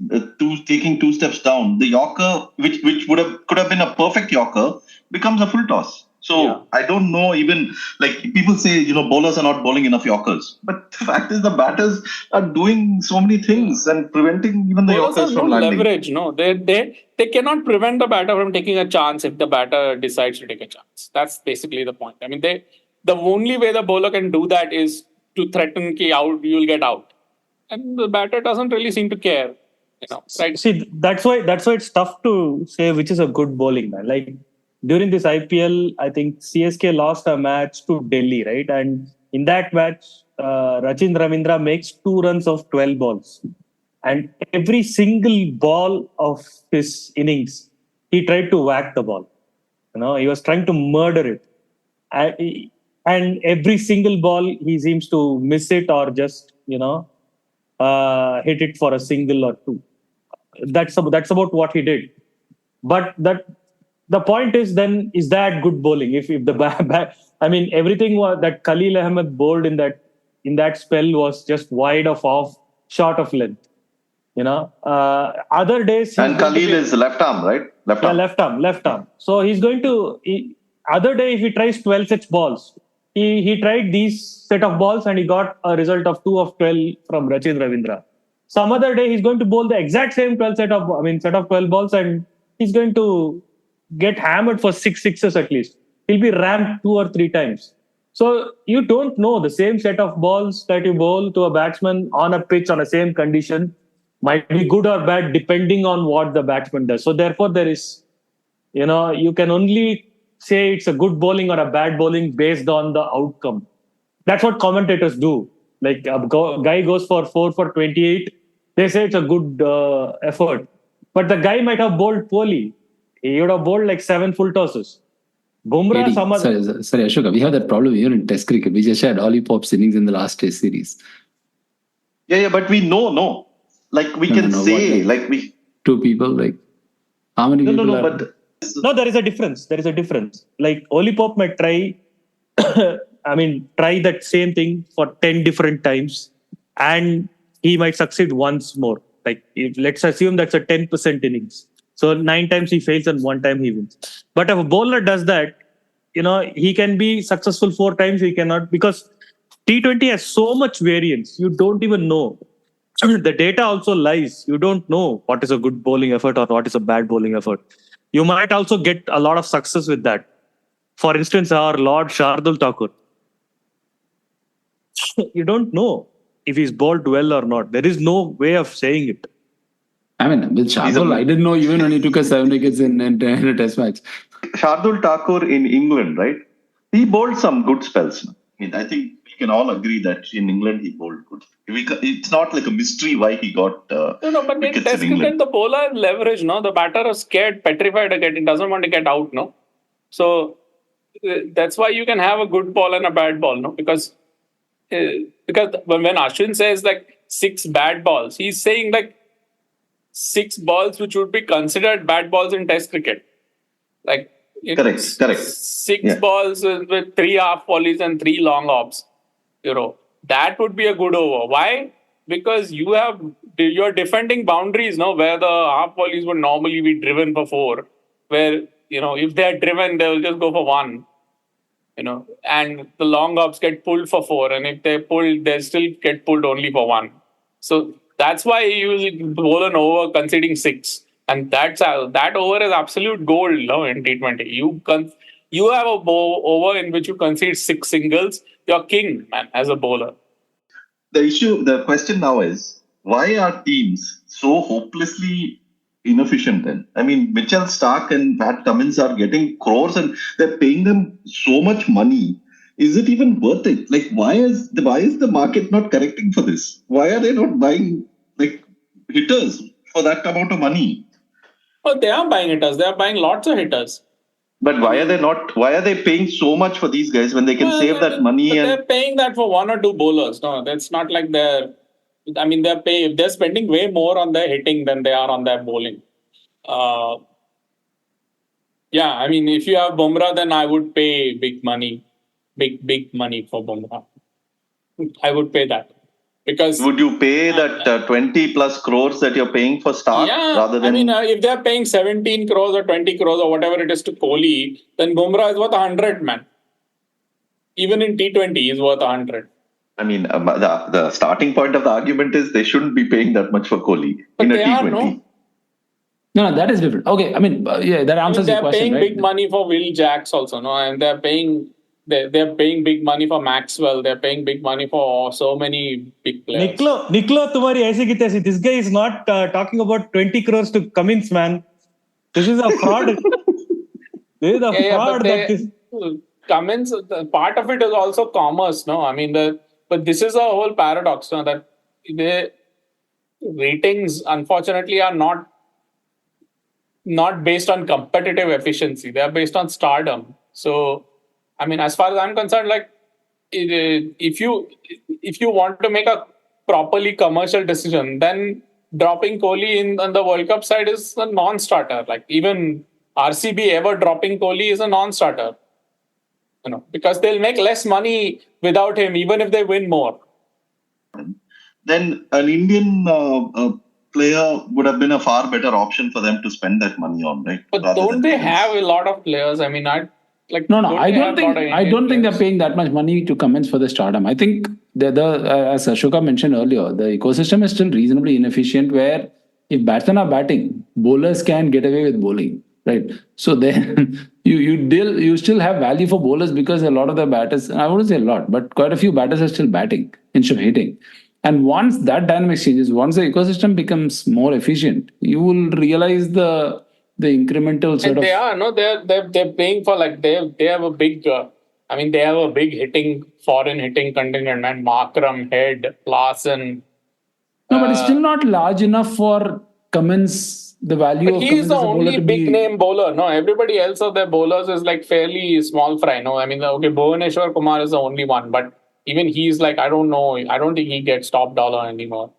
taking 2 steps down? The Yorker, which could have been a perfect Yorker, becomes a full toss. So I don't know, even like people say, bowlers are not bowling enough Yorkers. But the fact is the batters are doing so many things and preventing even the bowlers Yorkers from landing. Leverage, no. They cannot prevent the batter from taking a chance if the batter decides to take a chance. That's basically the point. I mean, the only way the bowler can do that is to threaten you'll get out. And the batter doesn't really seem to care. Right? See, that's why it's tough to say which is a good bowling, man. Like during this IPL, I think CSK lost a match to Delhi, right? And in that match, Rachin Ravindra makes 2 runs of 12 balls. And every single ball of his innings, he tried to whack the ball. He was trying to murder it. And every single ball, he seems to miss it or just, hit it for a single or 2. That's about what he did. But the point is, then, is that good bowling? If the everything that Khalil Ahmed bowled in that spell was just wide of off, short of length. Other days And Khalil is left arm, right? Left arm. Left arm. So he's going to other day if he tries 12 such balls, he tried these set of balls and he got a result of 2 of 12 from Rachin Ravindra. Some other day he's going to bowl the exact same 12 set of 12 balls and he's going to get hammered for 6 sixes at least. He'll be rammed 2 or 3 times. So you don't know the same set of balls that you bowl to a batsman on a pitch on the same condition might be good or bad depending on what the batsman does. So therefore there is, you can only say it's a good bowling or a bad bowling based on the outcome. That's what commentators do. Like a guy goes for 4 for 28, they say it's a good effort. But the guy might have bowled poorly. He would have bowled like 7 full tosses. Bumrah, sorry, Ashoka, we have that problem here in Test cricket. We just had Ollie Pope's innings in the last Test series. Yeah, but we know. Like we can say, like we 2 people, like how many people? No, there is a difference. Like Ollie Pope might try, try that same thing for 10 different times, and he might succeed once more. Like let's assume that's a 10% innings. So 9 times he fails and 1 time he wins. But if a bowler does that, he can be successful 4 times. He cannot, because T20 has so much variance. You don't even know. The data also lies. You don't know what is a good bowling effort or what is a bad bowling effort. You might also get a lot of success with that. For instance, our Lord Shardul Thakur. You don't know if he's bowled well or not. There is no way of saying it. With Shardul, I didn't know even when he took a 7 wickets in a Test match. Shardul Thakur in England, right? He bowled some good spells. I think we can all agree that in England he bowled good. It's not like a mystery why he got but in Test cricket, the bowler leverage, the batter is scared, petrified to get. He doesn't want to get out, So that's why you can have a good ball and a bad ball, because when Ashwin says like 6 bad balls, he's saying like 6 balls which would be considered bad balls in Test cricket. Like correct. 6 balls with 3 half volleys and 3 long offs. That would be a good over. Why? Because you're defending boundaries, where the half volleys would normally be driven for 4. Where if they're driven, they'll just go for 1. And the long offs get pulled for 4, and if they're pulled, they still get pulled only for 1. So that's why you bowl an over conceding 6. And that over is absolute gold in T20. You have a over in which you concede 6 singles. You're king, man, as a bowler. The question now is, why are teams so hopelessly inefficient then? Mitchell Starc and Pat Cummins are getting crores and they're paying them so much money. Is it even worth it? Like, why is the market not correcting for this? Why are they not buying hitters for that amount of money? Well, they are buying hitters. They are buying lots of hitters. But why are they paying so much for these guys when they can save that money? They're paying that for 1 or 2 bowlers. No, that's not like they're spending way more on their hitting than they are on their bowling. If you have Bumrah, then I would pay big money for Bumrah. I would pay that. Because would you pay that 20 plus crores that you're paying for Starc rather than? If they're paying 17 crores or 20 crores or whatever it is to Kohli, then Bumrah is worth 100, man. Even in T20, he's worth 100. The starting point of the argument is they shouldn't be paying that much for Kohli in a T20. No, that is different. Okay, that answers your question, right? They're paying big money for Will Jacks also, and they're paying big money for Maxwell. They're paying big money for so many big players. Niklo, tumhari aisi ki taisi. This guy is not talking about 20 crores to Cummins, man. This is a fraud. This is a fraud. Cummins, part of it is also commerce, no? But this is a whole paradox, no? That the ratings, unfortunately, are not based on competitive efficiency. They are based on stardom. So, as far as I'm concerned, like if you want to make a properly commercial decision, then dropping Kohli on the World Cup side is a non-starter. Like even RCB ever dropping Kohli is a non-starter. Because they'll make less money without him, even if they win more. Then an Indian player would have been a far better option for them to spend that money on, right? But don't they have a lot of players? I mean, No. I don't think they're paying that much money to commence for the stardom. I think as Ashoka mentioned earlier, the ecosystem is still reasonably inefficient. Where if batsmen are batting, bowlers can get away with bowling, right? So then you still have value for bowlers because a lot of the batters, I wouldn't say a lot, but quite a few batters are still batting instead of hitting. And once that dynamic changes, once the ecosystem becomes more efficient, you will realize the incremental sort and they are they're paying for like they have a big they have a big foreign hitting contingent, man. Markram, Head, Larson. No, but it's still not large enough for Cummins, the value But of he's Cummins the as a bowler only to big be. name bowler. No, everybody else of their bowlers is like fairly small fry. No, I mean, okay, Bhuvaneshwar Kumar is the only one, but even he's like, I don't know. I don't think he gets top dollar anymore.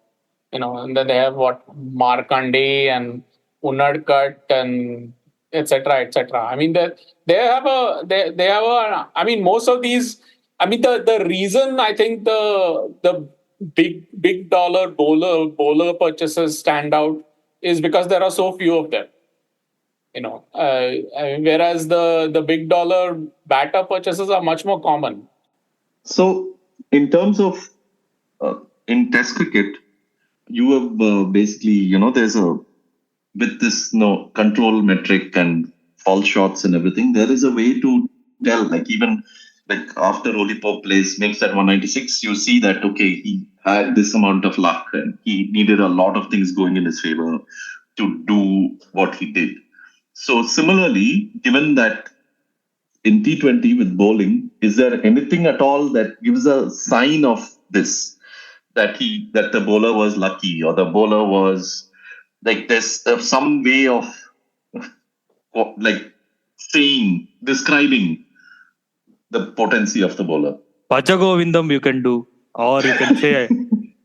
And then they have Markande and Unadkat and etc. etc. I mean, they have I mean, most of these. I mean, the reason I think the big dollar bowler purchases stand out is because there are so few of them. Whereas the big dollar batter purchases are much more common. So, in terms of in Test cricket, you have basically, there's with this control metric and false shots and everything, there is a way to tell. Like even like after Oli Pope makes that 196, you see that okay, he had this amount of luck and he needed a lot of things going in his favor to do what he did. So similarly, given that in T20 with bowling, is there anything at all that gives a sign of this? That the bowler was lucky or the bowler was like there's some way of like describing the potency of the bowler. Pachagovindam you can do, or you can say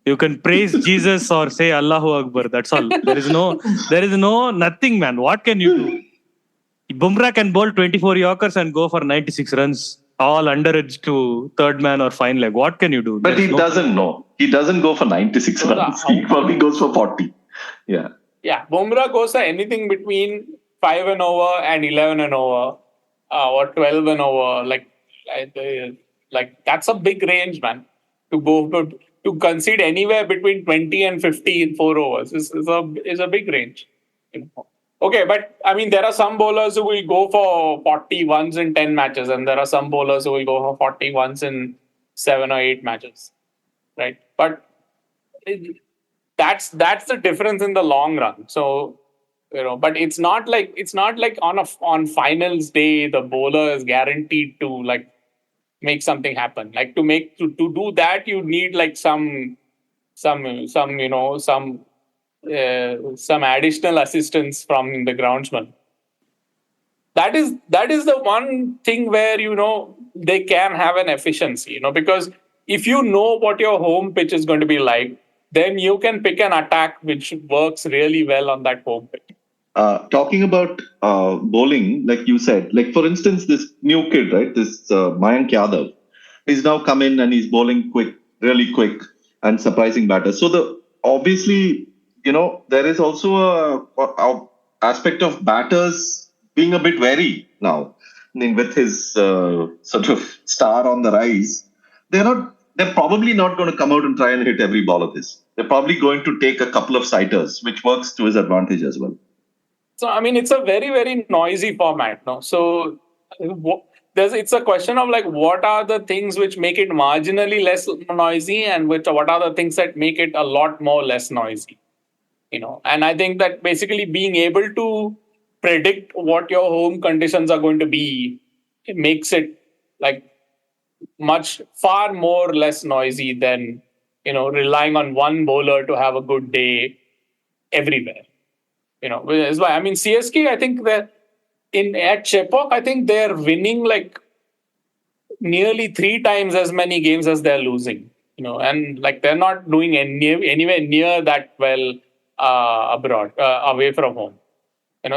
you can praise Jesus or say Allahu Akbar. That's all. There is no nothing, man. What can you do? Bumrah can bowl 24 Yorkers and go for 96 runs, all underage to third man or fine leg. What can you do? But he doesn't know. He doesn't go for 96 runs. He probably goes for 40. Yeah. Yeah, Bumrah goes for anything between 5 and over and 11 and over, or 12 and over. Like that's a big range, man. To go to concede anywhere between 20 and 50 in 4 overs is a big range. Okay, but I mean, there are some bowlers who will go for 40 once in 10 matches, and there are some bowlers who will go for 40 once in 7 or 8 matches, right? But that's the difference in the long run. So, but it's not like on finals day the bowler is guaranteed to like make something happen. Like to do that, you need like some additional assistance from the groundsman. That is the one thing where they can have an efficiency, because if you know what your home pitch is going to be like, then you can pick an attack which works really well on that home pitch. Talking about bowling, like you said, like for instance, this new kid, right? This Mayank Yadav, he's now come in and he's bowling really quick and surprising batter. So obviously, there is also a aspect of batters being a bit wary now. I mean, with his sort of star on the rise, they're probably not going to come out and try and hit every ball of his. They're probably going to take a couple of sighters, which works to his advantage as well. So, I mean, it's a very, very noisy format. No? So, it's a question of like, what are the things which make it marginally less noisy and what are the things that make it a lot more less noisy? And I think that basically being able to predict what your home conditions are going to be, it makes it like far more less noisy than, relying on one bowler to have a good day everywhere. Is why, I mean, CSK, I think that at Chepauk, I think they're winning like nearly 3 times as many games as they're losing, and like they're not doing anywhere near that well abroad, away from home.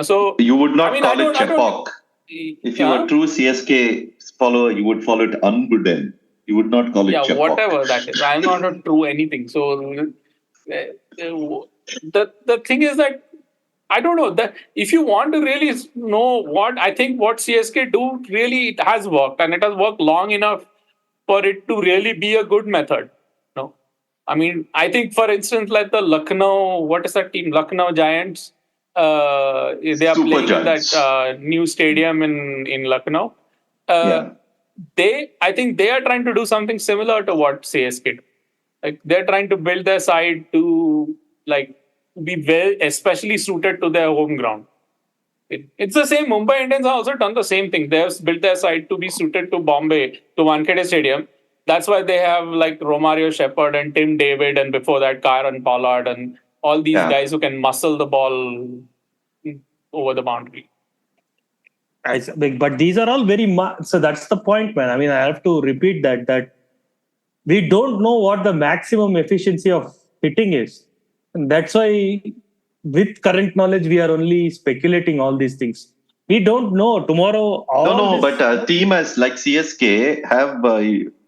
So you would not I mean, call it chapok. If you were a true CSK follower, you would follow it unbudden. You would not call it chapok. Whatever that is. I'm not a true anything. So the thing is that I don't know that if you want to really know what I think what CSK do, really it has worked, and it has worked long enough for it to really be a good method. No, I mean, I think for instance, like the Lucknow, what is that team? Lucknow Giants. They are Super playing Giants. in that new stadium in Lucknow. I think they are trying to do something similar to what CSK do. Like they're trying to build their side to like be well, especially suited to their home ground. It's the same. Mumbai Indians have also done the same thing. They've built their side to be suited to Bombay, to Wankhede Stadium. That's why they have like Romario Shepherd and Tim David, and before that, Kyron Pollard, and all these guys who can muscle the ball over the boundary. But these are all so that's the point, man. I mean, I have to repeat that we don't know what the maximum efficiency of hitting is. And that's why, with current knowledge, we are only speculating all these things. We don't know tomorrow. But a team as like CSK have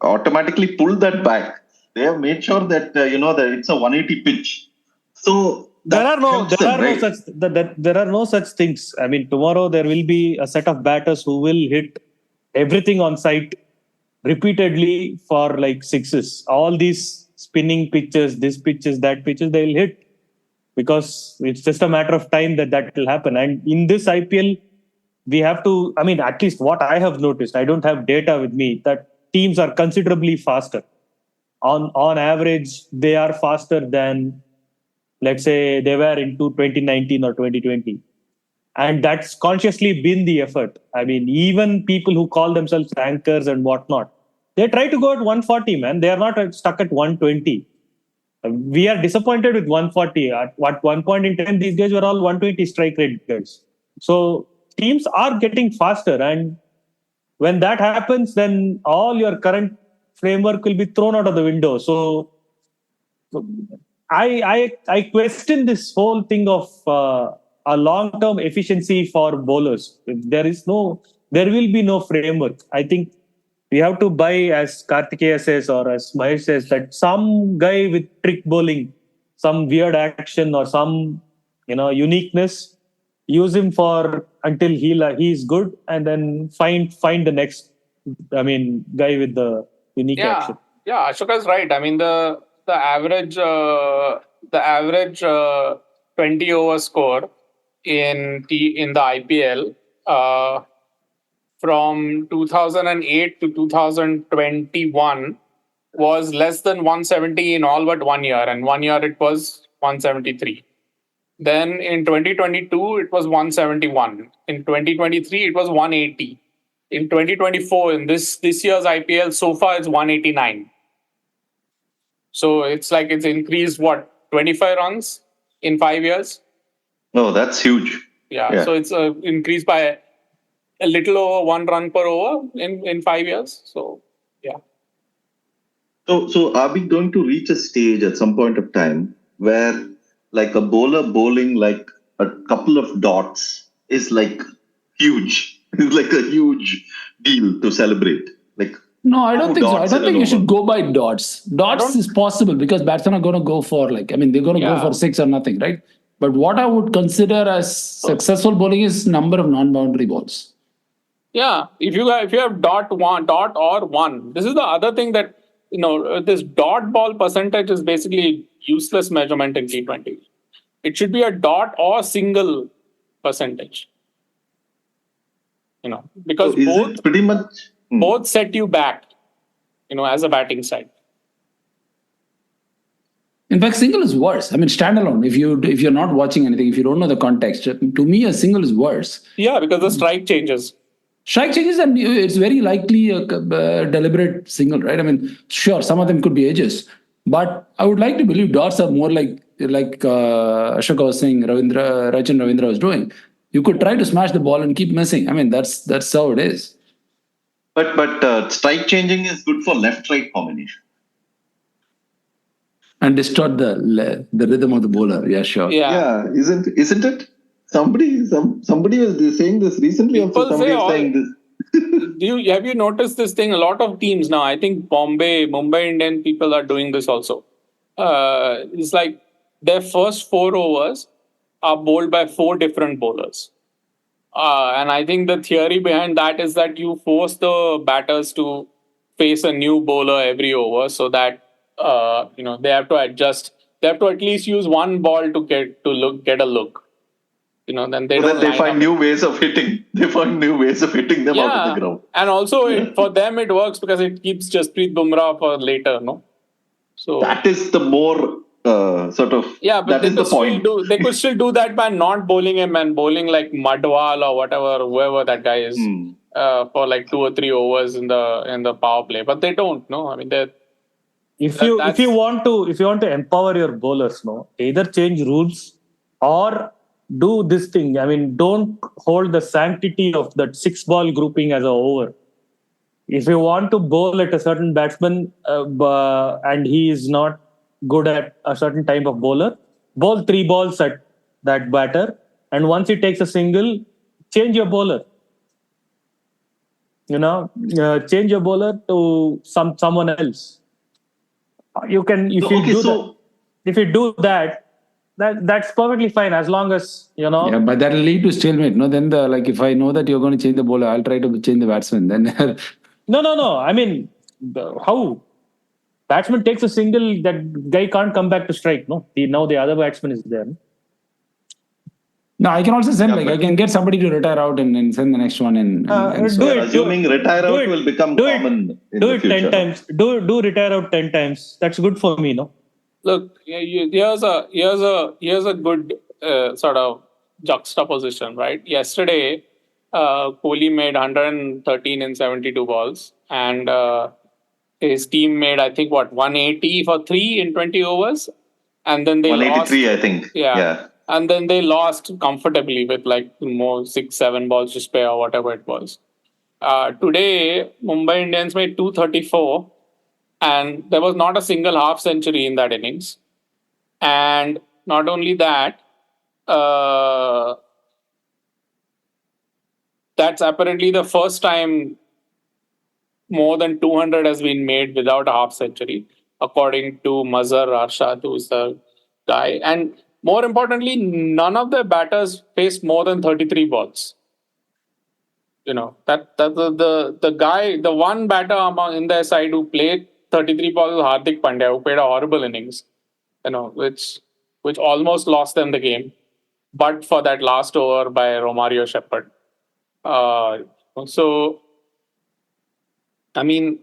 automatically pulled that back. They have made sure that that it's a 180 pitch. So there are no such things. I mean, tomorrow there will be a set of batters who will hit everything on site repeatedly for like sixes. All these spinning pitches, this pitches, that pitches, they will hit because it's just a matter of time that will happen. And in this IPL, we have to, I mean, at least what I have noticed, I don't have data with me, that teams are considerably faster. On average, they are faster than, let's say, they were into 2019 or 2020. And that's consciously been the effort. I mean, even people who call themselves anchors and whatnot, they try to go at 140, man. They are not stuck at 120. We are disappointed with 140. At one point in time, these guys were all 120 strike rate guys. So teams are getting faster. And when that happens, then all your current framework will be thrown out of the window. So I question this whole thing of a long-term efficiency for bowlers. There will be no framework. I think we have to buy, as Kartikeya says or as Mahesh says, that some guy with trick bowling, some weird action or some uniqueness, use him until he's good, and then find the next guy with the unique action. Yeah, Ashoka's right. I mean the average 20 over score in the IPL from 2008 to 2021 was less than 170 in all but 1 year, and 1 year it was 173. Then in 2022 it was 171. In 2023 it was 180. In 2024, in this year's IPL so far, it's 189. So it's like it's increased 25 runs in 5 years. Oh, that's huge. Yeah. So it's increased by a little over 1 run per over in 5 years. So yeah. So are we going to reach a stage at some point of time where like a bowler bowling like a couple of dots is like huge? It's like a huge deal to celebrate. No, I don't think so. I don't think you should go by dots. Dots is possible because batsmen are going to go for they're going to go for 6 or nothing, right? But what I would consider as successful bowling is number of non-boundary balls. Yeah, if you have dot or one, this is the other thing that this dot ball percentage is basically useless measurement in T20. It should be a dot or single percentage. Because both pretty much both set you back, as a batting side. In fact, single is worse. I mean, standalone. If you're not watching anything, if you don't know the context, to me, a single is worse. Yeah, because the strike changes. Strike changes, and it's very likely a deliberate single, right? I mean, sure, some of them could be edges, but I would like to believe dots are more like Ashoka was saying, Rachin Ravindra was doing. You could try to smash the ball and keep missing. I mean, that's how it is. But strike changing is good for left-right combination. and distort the rhythm of the bowler. Yeah, sure. Yeah, isn't it? Somebody was saying this recently. People Also, somebody say was saying this. have you noticed this thing? A lot of teams now, I think Mumbai Indian people are doing this also. It's like their first 4 overs are bowled by 4 different bowlers. And I think the theory behind that is that you force the batters to face a new bowler every over, so that they have to adjust. They have to at least use one ball to get a look. Then they So don't that they line find up. new ways of hitting. They find new ways of hitting them out of the ground. And also for them it works because it keeps Jasprit Bumrah for later, no? So that is the more sort of but that is the point. They could still do that by not bowling him and bowling like Madwal or whatever, whoever that guy is, for like 2 or 3 overs in the power play. But they don't. No, I mean If you want to empower your bowlers, no, either change rules or do this thing. I mean, don't hold the sanctity of that 6-ball grouping as a over. If you want to bowl at a certain batsman and he is not good at a certain type of bowler, bowl 3 balls at that batter, and once he takes a single, change your bowler. Change your bowler to someone else. You can if you do that, that's perfectly fine, as long as Yeah, but that'll lead to stalemate. No, then if I know that you're going to change the bowler, I'll try to change the batsman. Then no. I mean, how batsman takes a single, that guy can't come back to strike. No, now the other batsman is there. No, I can also send I can get somebody to retire out and send the next one in. Assuming retire out will become common in the future. 10 times. Do retire out 10 times. That's good for me, no? Look, here's a good sort of juxtaposition, right? Yesterday, Kohli made 113 in 72 balls, and his team made, I think, 180 for 3 in 20 overs, and then they 183, lost. I think. Yeah. And then they lost comfortably with more 6-7 balls to spare or whatever it was. Today, Mumbai Indians made 234, and there was not a single half century in that innings. And not only that, that's apparently the first time more than 200 has been made without a half century, according to Mazhar Arshad, who's the guy. And more importantly, none of the batters faced more than 33 balls. That the guy, the one batter in their side who played 33 balls was Hardik Pandya, who played a horrible innings, which almost lost them the game, but for that last over by Romario Shepherd. So, I mean,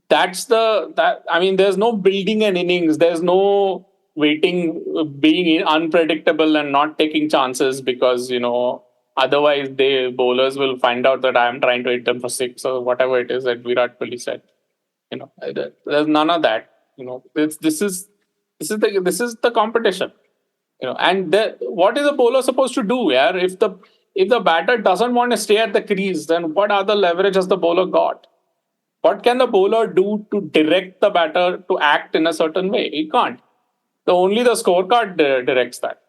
there's no building an innings. There's no being unpredictable and not taking chances because, otherwise the bowlers will find out that I'm trying to hit them for 6 or whatever it is that Virat Kohli said. There's none of that. This is the competition. And what is a bowler supposed to do? Yeah, if the batter doesn't want to stay at the crease, then what other leverage has the bowler got? What can the bowler do to direct the batter to act in a certain way? He can't. Only the scorecard directs that.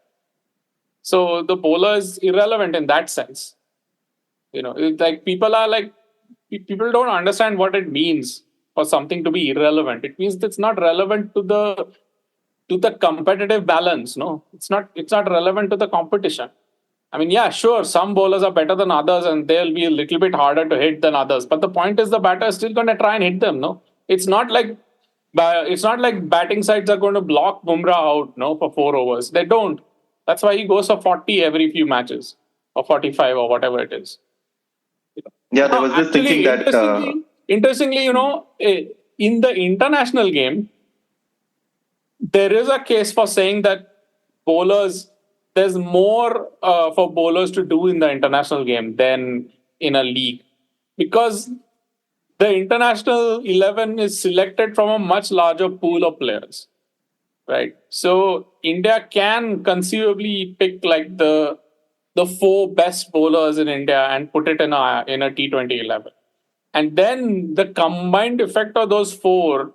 So the bowler is irrelevant in that sense. People don't understand what it means for something to be irrelevant. It means it's not relevant to the competitive balance. No, it's not relevant to the competition. I mean, yeah, sure, some bowlers are better than others and they'll be a little bit harder to hit than others. But the point is the batter is still going to try and hit them, no? It's not like batting sides are going to block Bumrah out, no, for 4 overs. They don't. That's why he goes for 40 every few matches or 45 or whatever it is. Yeah, there was this thinking that... Interestingly, in the international game, there is a case for saying that there's more for bowlers to do in the international game than in a league, because the international 11 is selected from a much larger pool of players, right? So India can conceivably pick the 4 best bowlers in India and put it in a T20 11, and then the combined effect of those 4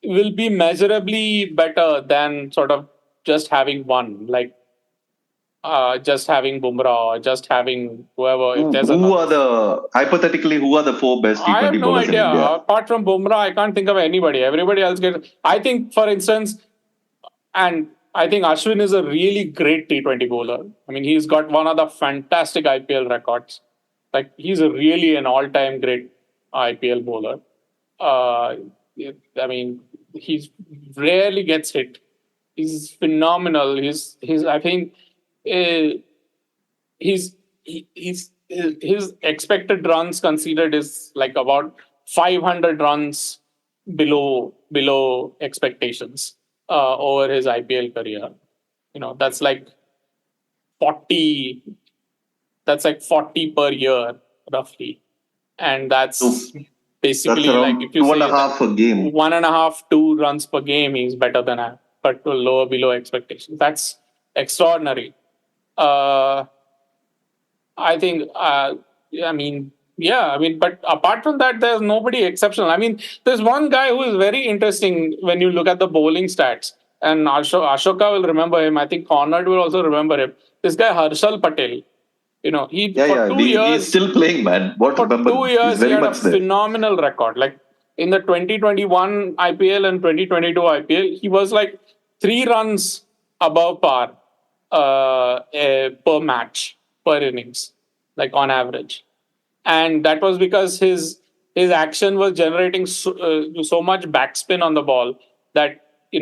will be measurably better than sort of just having one, like just having Bumrah or just having whoever. If there's Who another, are the hypothetically who are the four best I have T20 no bowlers in idea. India? Apart from Bumrah, I can't think of anybody. Everybody else gets. I think, for instance, and I think Ashwin is a really great T20 bowler. I mean, he's got one of the fantastic IPL records. Like, he's really an all-time great IPL bowler. Uh, I mean, he rarely gets hit. He's phenomenal. He's. I think he's his expected runs conceded is like about 500 runs below expectations over his IPL career. That's like 40. That's like 40 per year, roughly, and So that's that's basically like, around if you two and a say that half a game. 1.5, 2 runs per game, he's better than I, but to lower below expectations. That's extraordinary. Uh, I think, but apart from that, there's nobody exceptional. I mean, there's one guy who is very interesting when you look at the bowling stats, and Ashoka will remember him. I think Conrad will also remember him. This guy, Harshal Patel. He for 2 years. He's still playing, man. What For remember? 2 years, He's he very had a much there. phenomenal record. Like in the 2021 IPL and 2022 IPL, he was like 3 runs above par per match, per innings, like on average. And that was because his action was generating so much backspin on the ball that he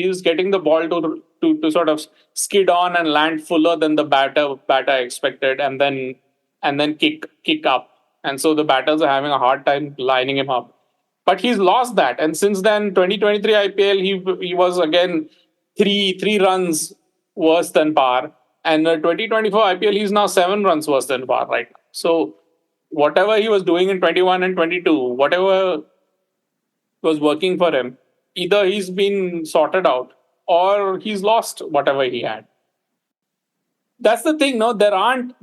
was getting the ball to sort of skid on and land fuller than the batter expected, and then kick up, and so the batters are having a hard time lining him up. But he's lost that, and since then, 2023 IPL, he was again three runs worse than par, and the 2024 IPL, he's now 7 runs worse than par right now. So whatever he was doing in 21 and 22, whatever was working for him, either he's been sorted out or he's lost whatever he had. That's the thing. No, there aren't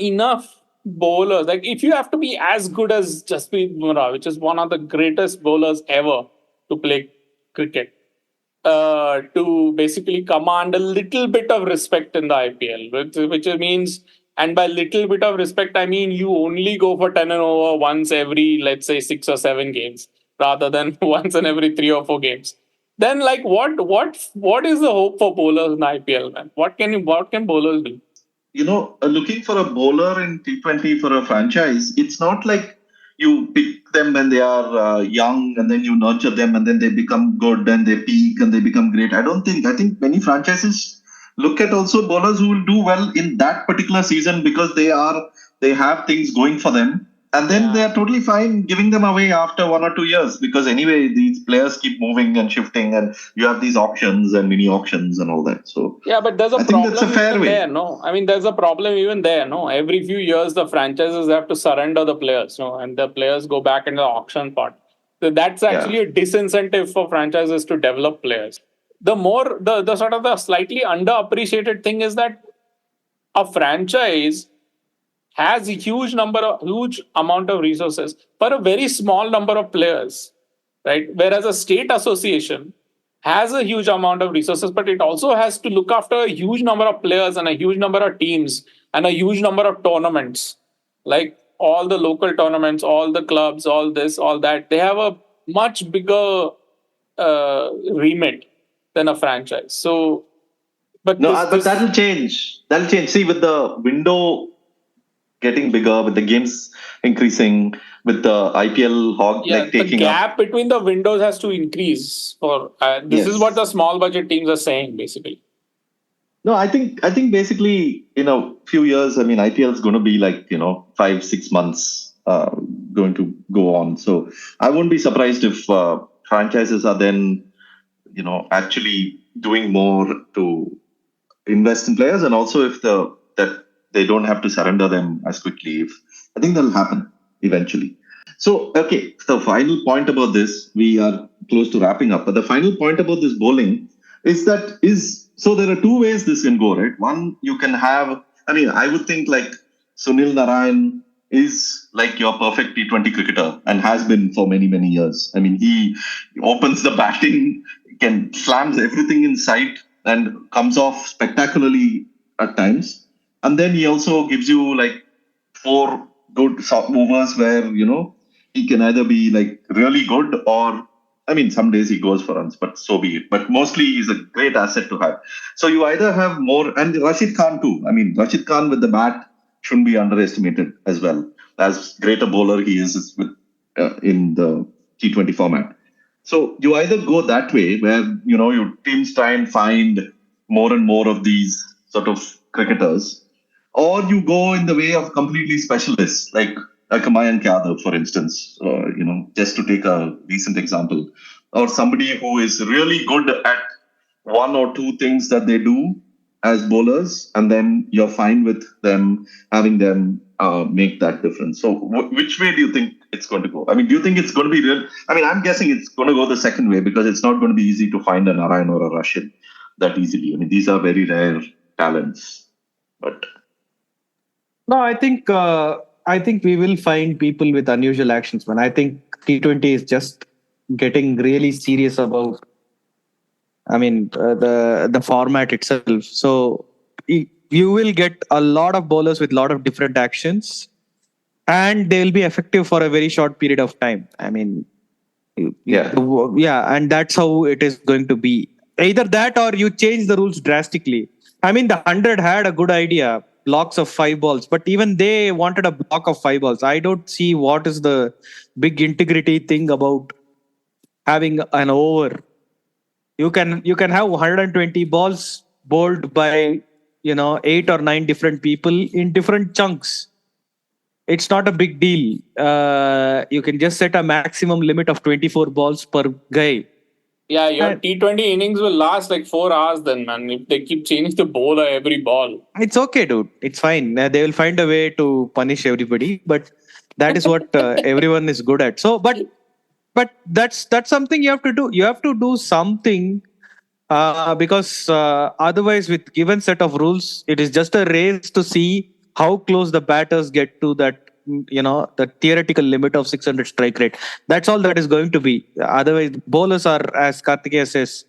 enough bowlers. Like, if you have to be as good as Jasprit Bumrah, which is one of the greatest bowlers ever to play cricket, to basically command a little bit of respect in the IPL, which means, and by little bit of respect, I mean you only go for 10 and over once every, let's say, 6 or 7 games, rather than once in every 3 or 4 games. Then, like, what is the hope for bowlers in IPL, man? What can bowlers do? Looking for a bowler in T20 for a franchise, it's not like you pick them when they are young and then you nurture them and then they become good and they peak and they become great. I think many franchises look at also bowlers who will do well in that particular season because they have things going for them. And then they are totally fine giving them away after 1 or 2 years because anyway, these players keep moving and shifting and you have these auctions and mini auctions and all that. So yeah, but there's a I problem think that's a fair even way. there, no? I mean, there's a problem even there, no? Every few years, the franchises have to surrender the players, no? And the players go back into the auction part. So that's actually a disincentive for franchises to develop players. The sort of the slightly underappreciated thing is that a franchise has a huge amount of resources for a very small number of players, right? Whereas a state association has a huge amount of resources, but it also has to look after a huge number of players and a huge number of teams and a huge number of tournaments, like all the local tournaments, all the clubs, all this, all that. They have a much bigger remit than a franchise. So, but that'll change. That'll change. See, with the window getting bigger, with the games increasing, with the IPL taking the gap between the windows has to increase. This is what the small budget teams are saying, basically. No, I think basically in a few years, I mean, IPL is going to be like 5-6 months going to go on. So I won't be surprised if franchises are then actually doing more to invest in players, and also if that they don't have to surrender them as quickly. I think that'll happen eventually. So, okay, the final point about this, we are close to wrapping up, but the final point about this bowling so there are two ways this can go, right? One, you can have, I mean, I would think like Sunil Narayan is like your perfect T20 cricketer and has been for many, many years. I mean, he opens the batting, can slams everything in sight and comes off spectacularly at times. And then he also gives you like 4 good overs where, he can either be like really good or, I mean, some days he goes for runs, but so be it. But mostly he's a great asset to have. So you either have more, and Rashid Khan too. I mean, Rashid Khan with the bat shouldn't be underestimated as well. As great a bowler he is with, in the T20 format. So you either go that way where, your teams try and find more and more of these sort of cricketers, or you go in the way of completely specialists like a Mayank Yadav, for instance, just to take a recent example, or somebody who is really good at 1 or 2 things that they do as bowlers, and then you're fine with them having them make that difference. So which way do you think it's going to go? I mean, do you think it's going to be real? I mean, I'm guessing it's going to go the second way because it's not going to be easy to find a Narayan or a Rashid that easily. I mean, these are very rare talents. But no, I think we will find people with unusual actions, man. I think T20 is just getting really serious about, the format itself. So you will get a lot of bowlers with a lot of different actions, and they will be effective for a very short period of time. I mean, and that's how it is going to be. Either that or you change the rules drastically. I mean, the 100 had a good idea, blocks of 5 balls, but even they wanted a block of 5 balls. I don't see what is the big integrity thing about having an over. You can have 120 balls bowled by 8 or 9 different people in different chunks. It's not a big deal. You can just set a maximum limit of 24 balls per guy. Yeah, your T20 innings will last like 4 hours then, man. If they keep changing the bowler every ball. It's okay, dude. It's fine. They will find a way to punish everybody, but that is what everyone is good at. So, but that's something you have to do. You have to do something because otherwise, with given set of rules, it is just a race to see how close the batters get to that. The theoretical limit of 600 strike rate. That's all that is going to be. Otherwise, bowlers are, as Kartikeya says,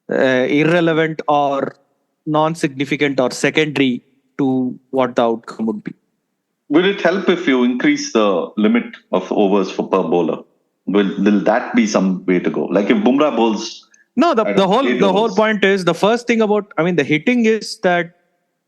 irrelevant or non-significant or secondary to what the outcome would be. Will it help if you increase the limit of overs per bowler? Will that be some way to go? Like if Bumrah bowls? No, the whole point is, the first thing about, the hitting is that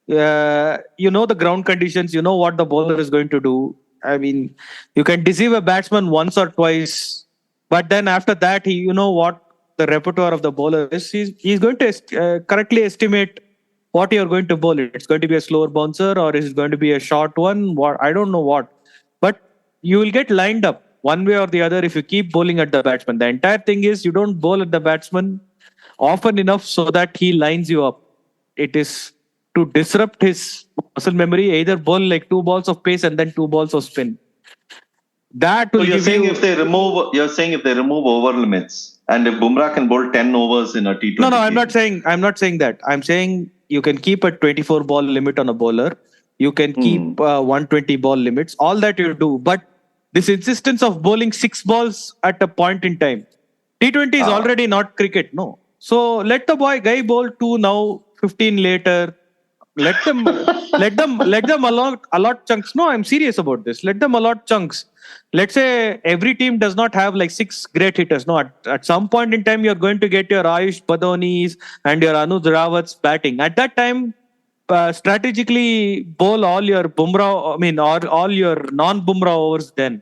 the ground conditions, what the bowler is going to do. I mean, you can deceive a batsman once or twice, but then after that, what the repertoire of the bowler is. He's going to correctly estimate what you're going to bowl. It's going to be a slower bouncer or is it going to be a short one? I don't know what. But you will get lined up one way or the other if you keep bowling at the batsman. The entire thing is you don't bowl at the batsman often enough so that he lines you up. It is to disrupt his muscle memory, either bowl like 2 balls of pace and then 2 balls of spin. That will you're saying if they remove over limits, and if Bumrah can bowl 10 overs in a T20. No, I'm not saying that. I'm saying you can keep a 24 ball limit on a bowler. You can keep 120 ball limits. All that you do, but this insistence of bowling 6 balls at a point in time. T20 is already not cricket, no. So let the guy bowl 2 now, 15 later. Let them allot chunks. No, I'm serious about this. Let them allot chunks. Let's say every team does not have like 6 great hitters. No, at some point in time, you're going to get your Ayush Badhonis and your Anuj Rawats batting. At that time, strategically bowl all your Bumrah, all your non-Bumrah overs then.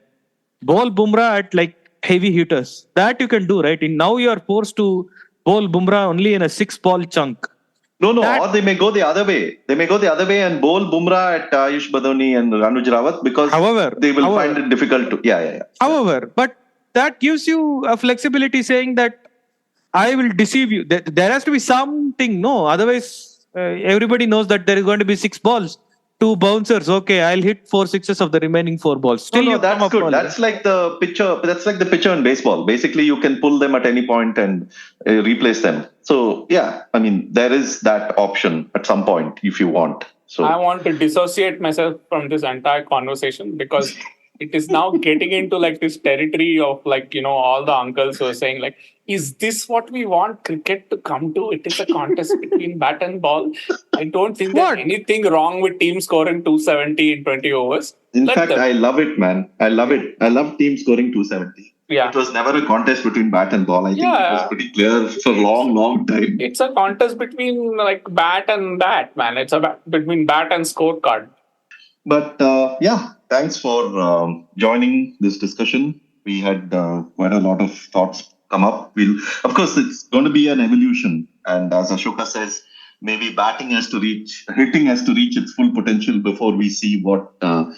Bowl Bumrah at like heavy hitters. That you can do, right? And now you're forced to bowl Bumrah only in a 6-ball chunk. No, or they may go the other way. They may go the other way and bowl Bumrah at Ayush Badhoni and Anuj Rawat because they will find it difficult to. Yeah. However, but that gives you a flexibility saying that I will deceive you. There has to be something. No, otherwise everybody knows that there is going to be 6 balls, 2 bouncers. Okay, I'll hit 4 sixes of the remaining 4 balls. Still, that's good. That's like the pitcher. That's like the pitcher in baseball. Basically, you can pull them at any point and replace them. So yeah, I mean, there is that option at some point if you want. So I want to dissociate myself from this entire conversation because it is now getting into like this territory of like, all the uncles who are saying like, is this what we want cricket to come to? It is a contest between bat and ball. I don't think there's anything wrong with team scoring 270 in 20 overs. in fact, I love it, man. I love it. I love team scoring 270. Yeah. It was never a contest between bat and ball. I think it was pretty clear for a long time. It's a contest between like bat and bat, man. It's between bat and scorecard. But thanks for joining this discussion. We had quite a lot of thoughts come up. Of course, it's going to be an evolution. And as Ashoka says, maybe hitting has to reach its full potential before we see what the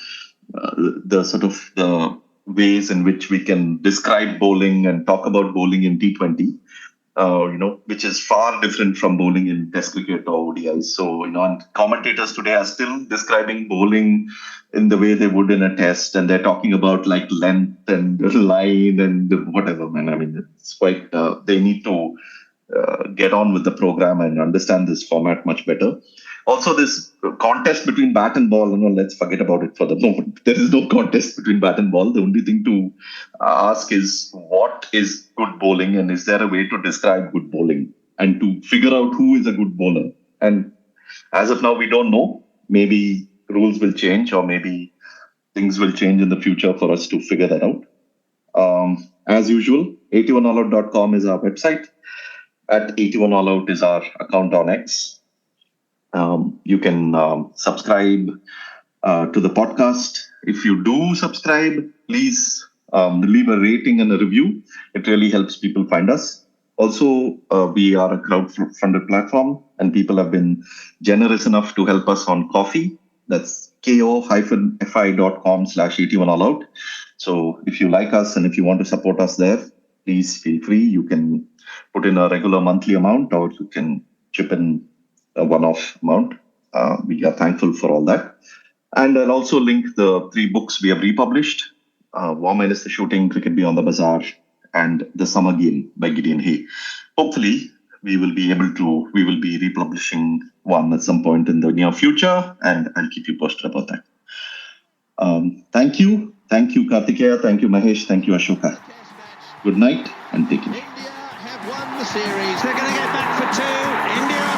ways in which we can describe bowling and talk about bowling in T20, which is far different from bowling in Test cricket or ODIs. So, and commentators today are still describing bowling in the way they would in a test, and they're talking about like length and line and whatever, man. I mean, it's quite, they need to get on with the program and understand this format much better. Also, this contest between bat and ball, let's forget about it for the moment. There is no contest between bat and ball. The only thing to ask is what is good bowling, and is there a way to describe good bowling and to figure out who is a good bowler. And as of now, we don't know. Maybe rules will change, or maybe things will change in the future for us to figure that out. As usual, 81allout.com is our website. At 81allout is our account on X. You can subscribe to the podcast. If you do subscribe, please leave a rating and a review. It really helps people find us. Also, we are a crowd-funded platform, and people have been generous enough to help us on Coffee. That's ko-fi.com/81allout. So if you like us and if you want to support us there, please feel free. You can put in a regular monthly amount, or you can chip in a one-off amount. We are thankful for all that. And I'll also link the 3 books we have republished: War Minus the Shooting, Cricket Beyond the Bazaar, and The Summer Game by Gideon Hay. Hopefully, we will be republishing one at some point in the near future, and I'll keep you posted about that. Thank you. Thank you, Kartikeya. Thank you, Mahesh. Thank you, Ashoka. Good night and take care. India have won the series. They're going to get back for 2. India